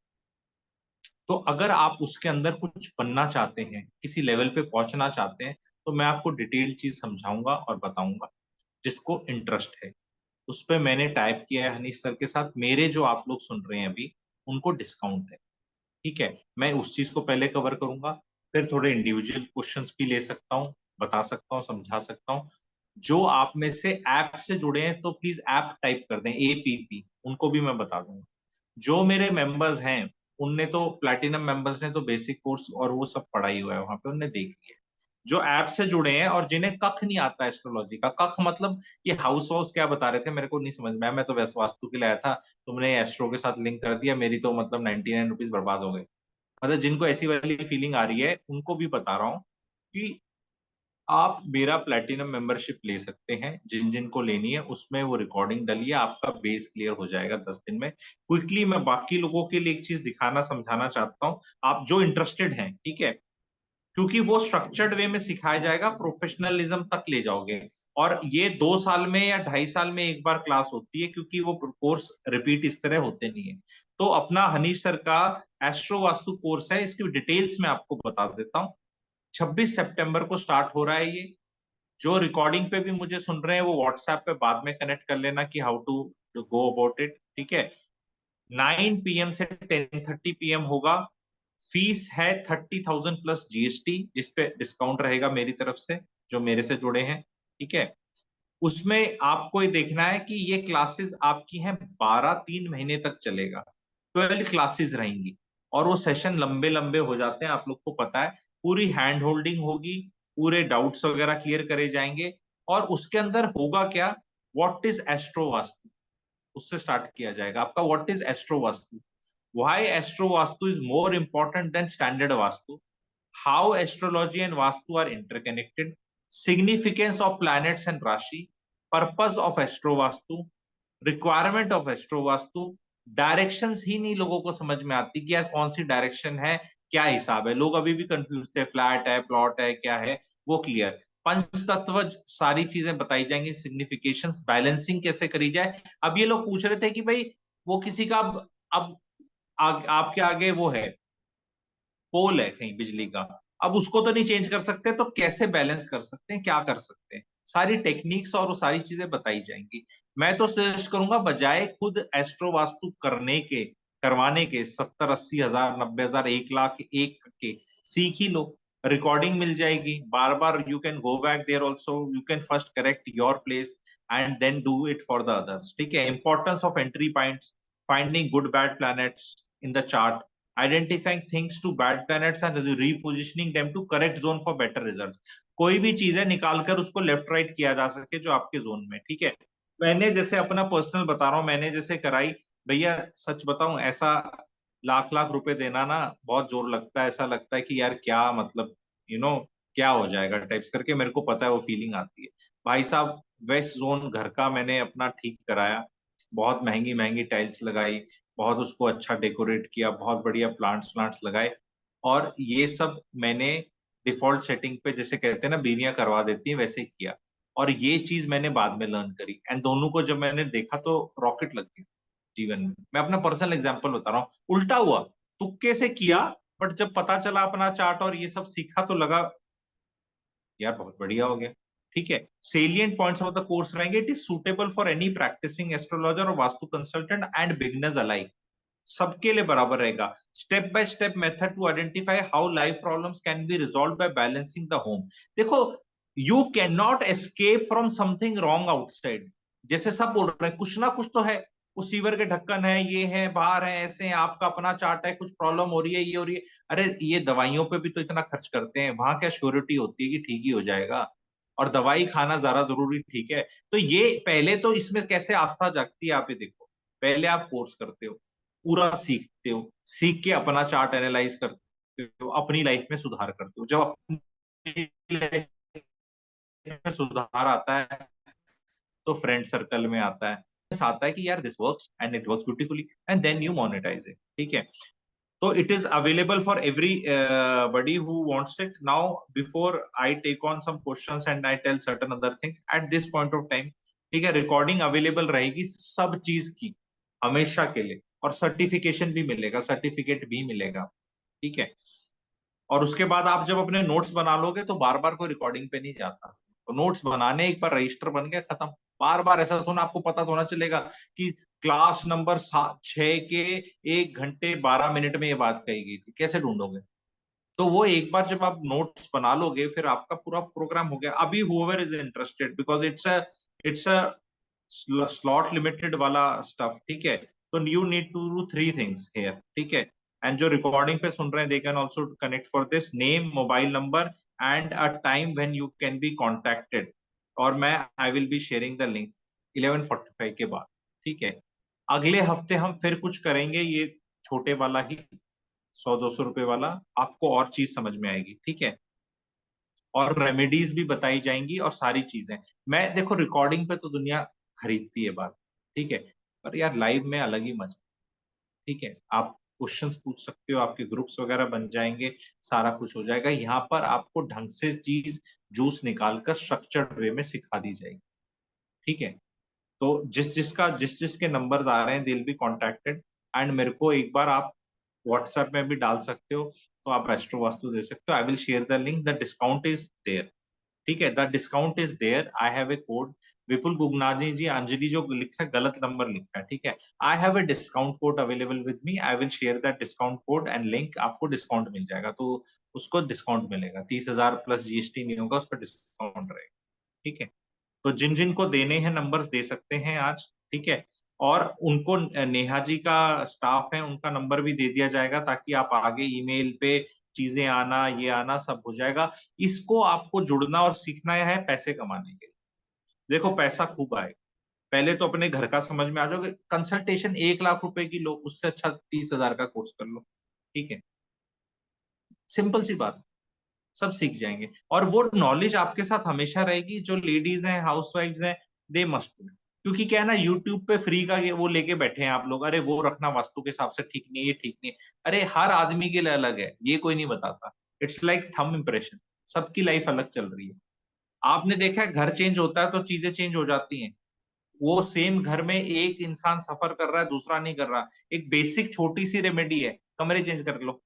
तो अगर आप उसके अंदर कुछ बनना चाहते हैं, किसी लेवल पे पहुंचना चाहते हैं, तो मैं आपको डिटेल चीज समझाऊंगा और बताऊंगा। जिसको इंटरेस्ट है उस पे मैंने टाइप किया है हनीश सर के साथ, मेरे जो आप लोग सुन रहे हैं अभी उनको डिस्काउंट है। ठीक है, मैं उस चीज को पहले कवर करूंगा, फिर थोड़े इंडिविजुअल क्वेश्चंस भी ले सकता हूँ, बता सकता हूँ, समझा सकता हूँ। जो आप में से ऐप से जुड़े हैं तो प्लीज ऐप टाइप कर दें, APP, उनको भी मैं बता दूंगा। जो मेरे मेंबर्स हैं उनने तो, प्लैटिनम मेंबर्स ने तो बेसिक कोर्स और वो सब पढ़ाई हुआ है वहां पे, उन्हें देख लिया। जो ऐप से जुड़े हैं और जिन्हें कख नहीं आता एस्ट्रोलॉजी का, कख मतलब ये हाउस वाउस क्या बता रहे थे मेरे को नहीं समझ में आया, मैं तो वैसे वास्तु के लिए आया था, तुमने एस्ट्रो के साथ लिंक कर दिया, मेरी तो मतलब 99 रुपीज बर्बाद हो गए। मतलब जिनको ऐसी वाली फीलिंग आ रही है उनको भी बता रहा हूँ कि आप मेरा प्लेटिनम मेंबरशिप ले सकते हैं, जिन जिन को लेनी है। उसमें वो रिकॉर्डिंग डलिए, आपका बेस क्लियर हो जाएगा 10 दिन में। क्विकली मैं बाकी लोगों के लिए एक चीज दिखाना समझाना चाहता हूँ, आप जो इंटरेस्टेड हैं, ठीक है, क्योंकि वो स्ट्रक्चर्ड वे में सिखाया जाएगा, प्रोफेशनलिज्म तक ले जाओगे। और ये 2 साल में या 2.5 साल में एक बार क्लास होती है, क्योंकि वो कोर्स रिपीट इस तरह होते नहीं है। तो अपना हनीश सर का एस्ट्रो वास्तु कोर्स है, इसकी डिटेल्स में आपको बता देता हूँ। 26 सितंबर को स्टार्ट हो रहा है ये। जो रिकॉर्डिंग पे भी मुझे सुन रहे हैं वो व्हाट्सएप पे बाद में कनेक्ट कर लेना कि how to go about it. ठीक है, 9 PM से 10:30 PM होगा। फीस है 30,000 प्लस GST, जिसपे डिस्काउंट रहेगा मेरी तरफ से, जो मेरे से जुड़े हैं। ठीक है, उसमें आपको ये देखना है कि ये क्लासेस आपकी हैं 3 महीने तक चलेगा, 12 क्लासेस रहेंगी। और वो सेशन लंबे लंबे हो जाते हैं, आप लोग को पता है। पूरी हैंड होल्डिंग होगी, पूरे डाउट्स वगैरह क्लियर करे जाएंगे। और उसके अंदर होगा क्या, व्हाट इज एस्ट्रो वास्तु, उससे स्टार्ट किया जाएगा आपका। What is astro vastu, why astro vastu is more important than standard vastu, how astrology and vastu are interconnected, significance of planets and rashi, purpose of astro vastu, requirement of astro vastu। Directions ही नहीं लोगों को समझ में आती कि यार कौन सी डायरेक्शन है, क्या हिसाब है। लोग अभी भी कंफ्यूज थे, फ्लैट है, प्लॉट है, क्या है, वो क्लियर। पंच तत्व सारी चीजें बताई जाएंगी, सिग्निफिकेशंस, बैलेंसिंग कैसे करी जाए। अब ये लोग पूछ रहे थे कि भाई वो किसी का अब आपके आगे वो है, पोल है कहीं बिजली का, अब उसको तो नहीं चेंज कर सकते, तो कैसे बैलेंस कर सकते हैं, क्या कर सकते हैं, सारी टेक्निक्स और वो सारी चीजें बताई जाएंगी। मैं तो सजेस्ट करूंगा बजाय खुद एस्ट्रो वास्तु करवाने के 70-80 हजार, 90,000, 1 लाख एक के, सीख ही लो। रिकॉर्डिंग मिल जाएगी, बार बार you can go back there also, you can first correct your place and then do it for the others. ठीक है, importance of entry points, finding good bad planets in the chart, identifying things to bad planets and repositioning them to correct zone for better results। कोई भी चीज है निकाल कर उसको left right किया जा सके जो आपके जोन में। ठीक है, मैंने जैसे अपना पर्सनल बता रहा हूँ, मैंने जैसे कराई, भैया सच बताऊं, ऐसा लाख लाख रुपए देना ना बहुत जोर लगता है, ऐसा लगता है कि यार क्या मतलब, क्या हो जाएगा टाइप्स करके, मेरे को पता है वो फीलिंग आती है। भाई साहब, वेस्ट जोन घर का मैंने अपना ठीक कराया, बहुत महंगी महंगी टाइल्स लगाई, बहुत उसको अच्छा डेकोरेट किया, बहुत बढ़िया प्लांट्स लगाए। और ये सब मैंने डिफॉल्ट सेटिंग पे, जैसे कहते हैं ना बीवियां करवा देती हैं, वैसे किया। और ये चीज मैंने बाद में लर्न करी, एंड दोनों को जब मैंने देखा तो रॉकेट लग गया जीवन में। मैं अपना पर्सनल एग्जांपल बता रहा हूँ, उल्टा हुआ, तुक्के से किया, बट जब पता चला अपना चार्ट और ये सब सीखा तो लगा यार बहुत बढ़िया हो गया। ठीक है, salient points of the course रहेंगे, it is suitable for any practicing astrologer और vastu consultant and beginners alike, सबके लिए बराबर रहेगा। Step by step method to identify how life problems can be resolved by balancing the home. देखो, you can not escape from something wrong outside, जैसे सब बोल रहे हैं कुछ ना कुछ तो है। वो सीवर के ढक्कन है, ये है, बाहर है, ऐसे हैं, आपका अपना चार्ट है, कुछ प्रॉब्लम हो रही है, ये हो रही है। अरे ये दवाइयों पे भी तो इतना खर्च करते हैं, वहां क्या श्योरिटी होती है कि ठीक ही हो जाएगा? और दवाई खाना ज्यादा जरूरी, ठीक है। तो ये पहले तो इसमें कैसे आस्था जागती है, आप ये देखो। पहले आप कोर्स करते हो, पूरा सीखते हो, सीख के अपना चार्ट एनालाइज करते हो, अपनी लाइफ में सुधार करते हो। जब अपनी लाइफ में सुधार आता है तो फ्रेंड सर्कल में आता है, आता है कि यार this works and it works beautifully, and then you monetise it. ठीक है, तो it is available for every body who wants it. Now before I take on some questions and I tell certain other things at this point of time, ठीक है, recording available रहेगी सब चीज की हमेशा के लिए, और सर्टिफिकेशन भी मिलेगा, सर्टिफिकेट भी मिलेगा। ठीक है, और उसके बाद आप जब अपने नोट्स बना लोगे तो बार बार कोई रिकॉर्डिंग पे नहीं जाता। तो नोट्स बनाने, एक बार रजिस्टर बन गया, खत्म। बार बार ऐसा तो ना, आपको पता तो होना चलेगा कि क्लास नंबर 6 के 1 घंटे 12 मिनट में ये बात कही गई थी, कैसे ढूंढोगे? तो वो एक बार जब आप नोट्स बना लोगे, फिर आपका पूरा प्रोग्राम हो गया। अभी whoever is interested, because it's a slot limited वाला स्टफ। ठीक है, तो you need to do 3 things here. ठीक है, एंड जो रिकॉर्डिंग पे सुन रहे हैं, they can also connect for this, name, mobile number and a time when you can be contacted. और मैं I will be sharing the link 11:45 के बाद। ठीक है, अगले हफ्ते हम फिर कुछ करेंगे, ये छोटे वाला ही 100-200 रुपए वाला, आपको और चीज समझ में आएगी। ठीक है, और रेमेडीज भी बताई जाएंगी और सारी चीजें। मैं देखो, रिकॉर्डिंग पे तो दुनिया खरीदती है बात, ठीक है, पर यार लाइव में अलग ही मजा। ठीक है, आप क्वेश्चंस पूछ सकते हो, आपके ग्रुप्स वगैरह बन जाएंगे, सारा कुछ हो जाएगा। यहाँ पर आपको ढंग से चीज जूस निकालकर स्ट्रक्चर्ड वे में सिखा दी जाएगी। ठीक है, तो जिस जिसके नंबर्स आ रहे हैं, दिल बी कॉन्टेक्टेड, एंड मेरे को एक बार आप व्हाट्सएप में भी डाल सकते हो, तो आप एस्ट्रो वास्तु दे सकते हो। I will share the link, the discount is there. ठीक है, the discount is there, I have a code. Vipul Gugnani ji, Anjali जो लिखा है, गलत नंबर लिखा है। ठीक है, I have a discount code available with me, I will share that discount code and link, आपको डिस्काउंट मिल जाएगा। तो उसको डिस्काउंट मिलेगा, 30,000 प्लस जीएसटी नहीं होगा, उस पर डिस्काउंट रहेगा। ठीक है, तो जिन जिन को देने हैं नंबर्स दे सकते हैं आज। ठीक है, और उनको नेहा जी का स्टाफ है, उनका नंबर भी दे दिया जाएगा, ताकि आप आगे ईमेल पे चीजें आना, ये आना, सब हो जाएगा। इसको आपको जुड़ना और सीखना है पैसे कमाने के लिए। देखो, पैसा खूब आएगा, पहले तो अपने घर का समझ में आ जाओगे। कंसल्टेशन 1 लाख रुपए की लो, उससे अच्छा 30,000 का कोर्स कर लो। ठीक है, सिंपल सी बात, सब सीख जाएंगे, और वो नॉलेज आपके साथ हमेशा रहेगी। जो लेडीज हैं, हाउसवाइफ्स हैं, दे मस्ट, क्योंकि क्या है ना, यूट्यूब पे फ्री का वो लेके बैठे हैं आप लोग, अरे वो रखना वास्तु के हिसाब से ठीक नहीं है, ये ठीक नहीं है। अरे हर आदमी के लिए अलग है, ये कोई नहीं बताता। इट्स लाइक थंब इम्प्रेशन, सबकी लाइफ अलग चल रही है। आपने देखा है, घर चेंज होता है तो चीजें चेंज हो जाती हैं। वो सेम घर में एक इंसान सफर कर रहा है, दूसरा नहीं कर रहा। एक बेसिक छोटी सी रेमेडी है, कमरे चेंज कर लो।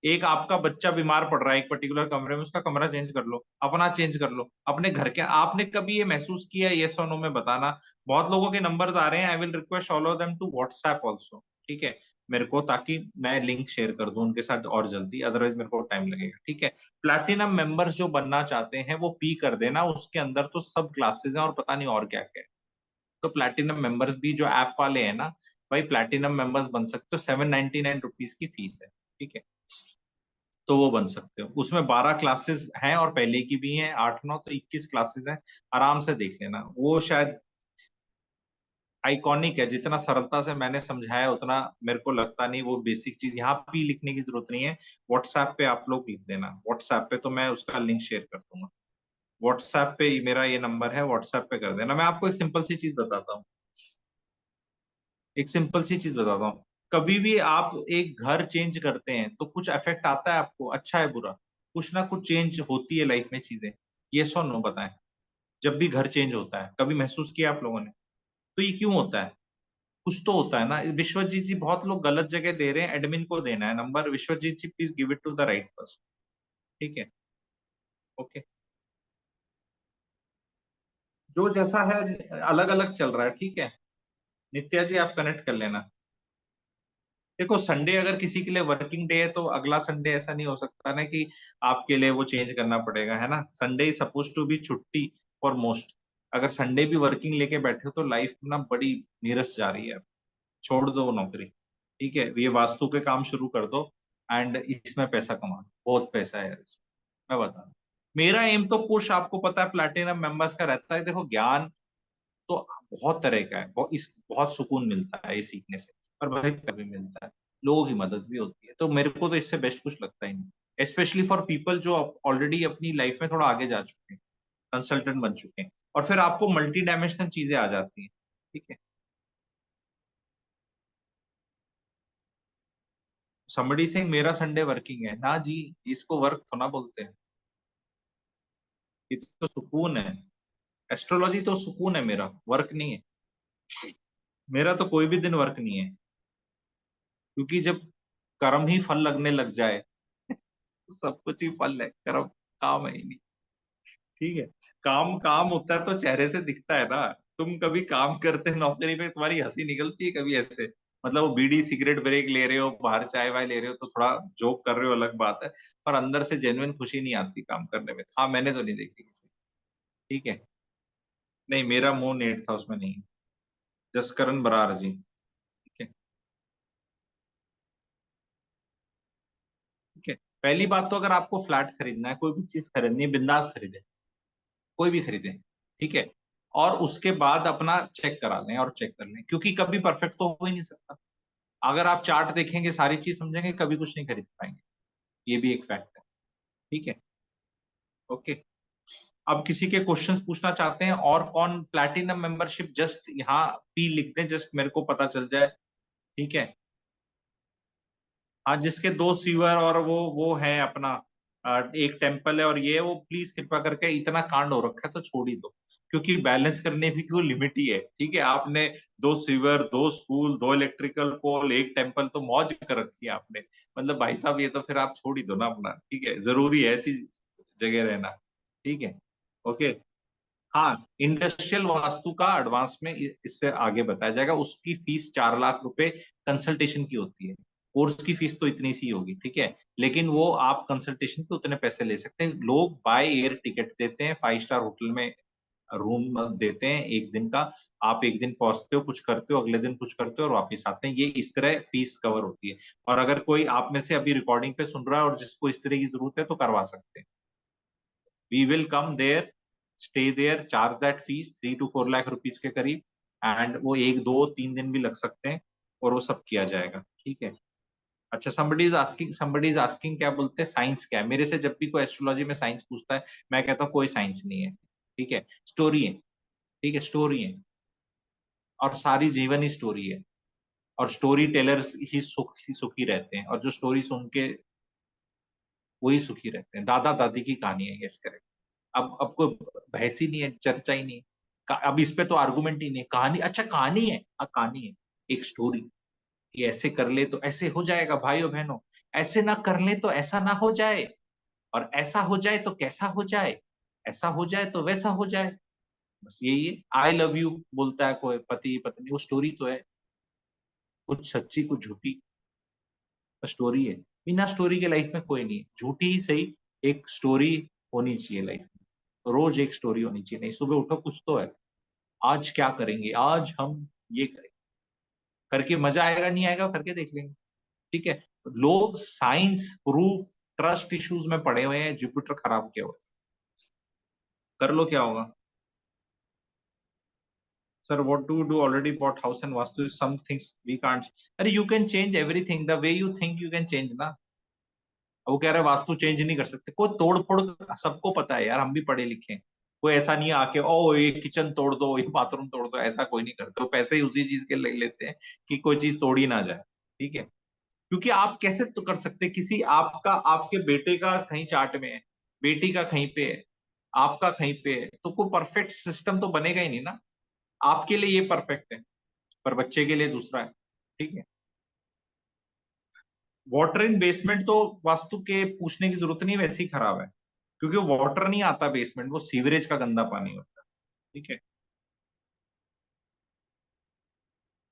एक आपका बच्चा बीमार पड़ रहा है एक पर्टिकुलर कमरे में, उसका कमरा चेंज कर लो, अपना चेंज कर लो, अपने घर के। आपने कभी ये महसूस किया, यस और नो में बताना। बहुत लोगों के नंबर्स आ रहे हैं, I will request all of them to WhatsApp also. ठीक है, मेरे को, ताकि मैं लिंक शेयर कर दूं उनके साथ और जल्दी, अदरवाइज मेरे को टाइम लगेगा। ठीक है, प्लैटिनम मेंबर्स जो बनना चाहते हैं वो पी कर देना, उसके अंदर तो सब क्लासेस हैं और पता नहीं और क्या क्या है। तो प्लैटिनम मेंबर्स भी जो ऐप वाले हैं ना भाई, प्लैटिनम मेंबर्स बन सकते हो, 799 रुपीज की फीस है। ठीक है, तो वो बन सकते हो। उसमें 12 क्लासेस हैं और पहले की भी हैं 8-9, तो 21 क्लासेस हैं। आराम से देख लेना, वो शायद आइकॉनिक है। जितना सरलता से मैंने समझाया उतना मेरे को लगता नहीं वो बेसिक चीज यहाँ भी लिखने की जरूरत नहीं है। व्हाट्सएप पे आप लोग लिख देना, व्हाट्सएप पे तो मैं उसका लिंक शेयर कर दूंगा। व्हाट्सएप पे मेरा ये नंबर है, व्हाट्सएप पे कर देना। मैं आपको एक सिंपल सी चीज बताता हूँ, एक सिंपल सी चीज बताता हूँ। कभी भी आप एक घर चेंज करते हैं तो कुछ इफेक्ट आता है आपको, अच्छा है बुरा, कुछ ना कुछ चेंज होती है लाइफ में चीजें। ये सो नो बताएं, जब भी घर चेंज होता है कभी महसूस किया आप लोगों ने? तो ये क्यों होता है? कुछ तो होता है ना। विश्वजीत जी, बहुत लोग गलत जगह दे रहे हैं, एडमिन को देना है नंबर। Vishwajeet ji, please give it to the right person. ठीक है, ओके, जो जैसा है अलग अलग चल रहा है। ठीक है, नित्या जी आप कनेक्ट कर लेना। देखो, संडे अगर किसी के लिए वर्किंग डे है तो अगला संडे ऐसा नहीं हो सकता ना कि आपके लिए वो चेंज करना पड़ेगा, है ना। Sunday is suppose to be छुट्टी फॉर मोस्ट। अगर संडे भी वर्किंग लेके बैठे हो तो लाइफ ना बड़ी नीरस जा रही है। छोड़ दो वो नौकरी, ठीक है, ये वास्तु के काम शुरू कर दो एंड इसमें पैसा कमा, बहुत पैसा है इसमें, मैं बता रहा हूँ। मेरा एम तो पुश आपको पता है प्लैटिनम मेंबर्स का रहता है। देखो ज्ञान तो बहुत तरह का है, बहुत सुकून मिलता है ये सीखने से, और भाई पैसा भी मिलता है, लोगों की मदद भी होती है, तो मेरे को तो इससे बेस्ट कुछ लगता ही नहीं, स्पेशली फॉर पीपल जो ऑलरेडी अपनी लाइफ में थोड़ा आगे जा चुके हैं, कंसल्टेंट बन चुके हैं, और फिर आपको मल्टी डायमेंशनल चीजें आ जाती हैं, ठीक है। समबडी सिंह मेरा संडे वर्किंग है ना जी, इसको वर्क तो ना बोलते हैं, ये तो सुकून है, एस्ट्रोलॉजी तो सुकून है, मेरा वर्क नहीं है, मेरा तो कोई भी दिन वर्क नहीं है, क्योंकि जब कर्म ही फल लगने लग जाए तो सब कुछ ही फल है, कर्म काम है ही नहीं, ठीक है। काम काम होता है तो चेहरे से दिखता है ना, तुम कभी काम करते नौकरी में तुम्हारी हंसी निकलती है कभी ऐसे, मतलब वो बीड़ी सिगरेट ब्रेक ले रहे हो, बाहर चाय वाय ले रहे हो तो थोड़ा जोक कर रहे हो अलग बात है, पर अंदर से जेन्युइन खुशी नहीं आती काम करने में, हाँ मैंने तो नहीं देखी किसी, ठीक है। नहीं मेरा मुंह 8th हाउस में नहीं है, जसकरण बरार जी, ठीक है, ठीक है। पहली बात तो अगर आपको फ्लैट खरीदना है, कोई भी चीज खरीदनी है, बिंदास खरीदे, कोई भी खरीदे, ठीक है, और उसके बाद अपना चेक करा लें और चेक कर लें, क्योंकि कभी परफेक्ट तो हो ही नहीं सकता, अगर आप चार्ट देखेंगे सारी चीज समझेंगे कभी कुछ नहीं खरीद पाएंगे, ये भी एक फैक्ट है, ठीक है, ओके। अब किसी के क्वेश्चंस पूछना चाहते हैं और कौन प्लैटिनम मेंबरशिप, जस्ट यहाँ पी लिख दें, जस्ट मेरे को पता चल जाए, ठीक है। हाँ जिसके 2 सीवर और वो है अपना, एक टेम्पल है और ये, वो प्लीज कृपा करके, इतना कांड हो रखा है तो छोड़ ही दो, क्योंकि बैलेंस करने भी कोई लिमिट ही है, ठीक है। आपने 2 सीवर, 2 स्कूल, 2 इलेक्ट्रिकल पोल, एक टेम्पल, तो मौज कर रखी है आपने, मतलब भाई साहब ये तो फिर आप छोड़ ही दो ना अपना, ठीक है, जरूरी है ऐसी जगह रहना, ठीक है, ओके। हाँ इंडस्ट्रियल वास्तु का एडवांस में इससे आगे बताया जाएगा, उसकी फीस 4 लाख रुपए कंसल्टेशन की होती है, कोर्स की फीस तो इतनी सी होगी, ठीक है, लेकिन वो आप कंसल्टेशन के उतने पैसे ले सकते हैं, लोग बाय एयर टिकट देते हैं, 5 स्टार होटल में रूम देते हैं एक दिन का, आप एक दिन पहुंचते हो, कुछ करते हो, अगले दिन कुछ करते हो और वापस आते हैं, ये इस तरह फीस कवर होती है। और अगर कोई आप में से अभी रिकॉर्डिंग पे सुन रहा है और जिसको इस तरह की जरूरत है तो करवा सकते हैं, we will come there, stay there, charge that fees 3 to 4 lakh rupees के करीब, एंड वो 1, 2, 3 दिन भी लग सकते हैं और वो सब किया जाएगा, ठीक है। अच्छा somebody is asking क्या बोलते हैं साइंस क्या है, मेरे से जब भी कोई एस्ट्रोलॉजी में साइंस पूछता है मैं कहता हूँ कोई साइंस नहीं है, ठीक है, स्टोरी है, ठीक है, स्टोरी है, और सारी जीवन ही स्टोरी है, और स्टोरी टेलर्स ही सुखी रहते हैं, और जो स्टोरी सुन के वही सुखी रहते हैं, दादा दादी की कहानी है, यस करेक्ट। अब कोई बहस ही नहीं है, चर्चा ही नहीं है, अब इस पे तो आर्गुमेंट ही नहीं है, कहानी, अच्छा कहानी है, हाँ कहानी है, एक स्टोरी, कि ऐसे कर ले तो ऐसे हो जाएगा भाइयों बहनों, ऐसे ना कर ले तो ऐसा ना हो जाए, और ऐसा हो जाए तो कैसा हो जाए, ऐसा हो जाए तो वैसा हो जाए, बस यही है। आई लव यू बोलता है कोई पति पत्नी, वो स्टोरी तो है, कुछ सच्ची कुछ झूठी, स्टोरी है, बिना स्टोरी के लाइफ में कोई नहीं है, झूठी ही सही, एक स्टोरी होनी चाहिए लाइफ में, रोज एक स्टोरी होनी चाहिए, नहीं सुबह उठो कुछ तो है, आज क्या करेंगे, आज हम ये करेंगे, करके मजा आएगा नहीं आएगा करके देख लेंगे, ठीक है। लोग साइंस प्रूफ ट्रस्ट इश्यूज में पड़े हुए हैं, जुपिटर खराब किया हुआ है, कर लो क्या होगा। Sir what to do, already bought house and vastu, some things we can't, अरे you can change everything, the way you think you can change ना, वो कह रहे वास्तु चेंज नहीं कर सकते, कोई तोड़ फोड़ सबको पता है यार, हम भी पढ़े लिखे हैं, कोई ऐसा नहीं आके ओ ये किचन तोड़ दो, ये बाथरूम तोड़ दो, ऐसा कोई नहीं करते, वो पैसे ही उसी चीज के ले लेते हैं कि कोई चीज तोड़ी ना जाए, ठीक है। क्योंकि आप कैसे तो कर सकते, किसी आपका आपके बेटे का कहीं चार्ट में है, बेटी का कहीं पे है, आपका कहीं पे है, तो कोई परफेक्ट सिस्टम तो बनेगा ही नहीं ना, आपके लिए ये परफेक्ट है पर बच्चे के लिए दूसरा है, ठीक है। वाटर इन बेसमेंट तो वास्तु के पूछने की जरूरत नहीं, वैसे ही खराब है, क्योंकि वो वाटर नहीं आता बेसमेंट, वो सीवरेज का गंदा पानी होता है, ठीक है,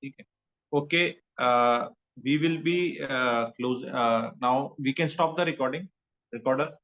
ठीक है, okay. We will be close now, we can stop the recording, recorder.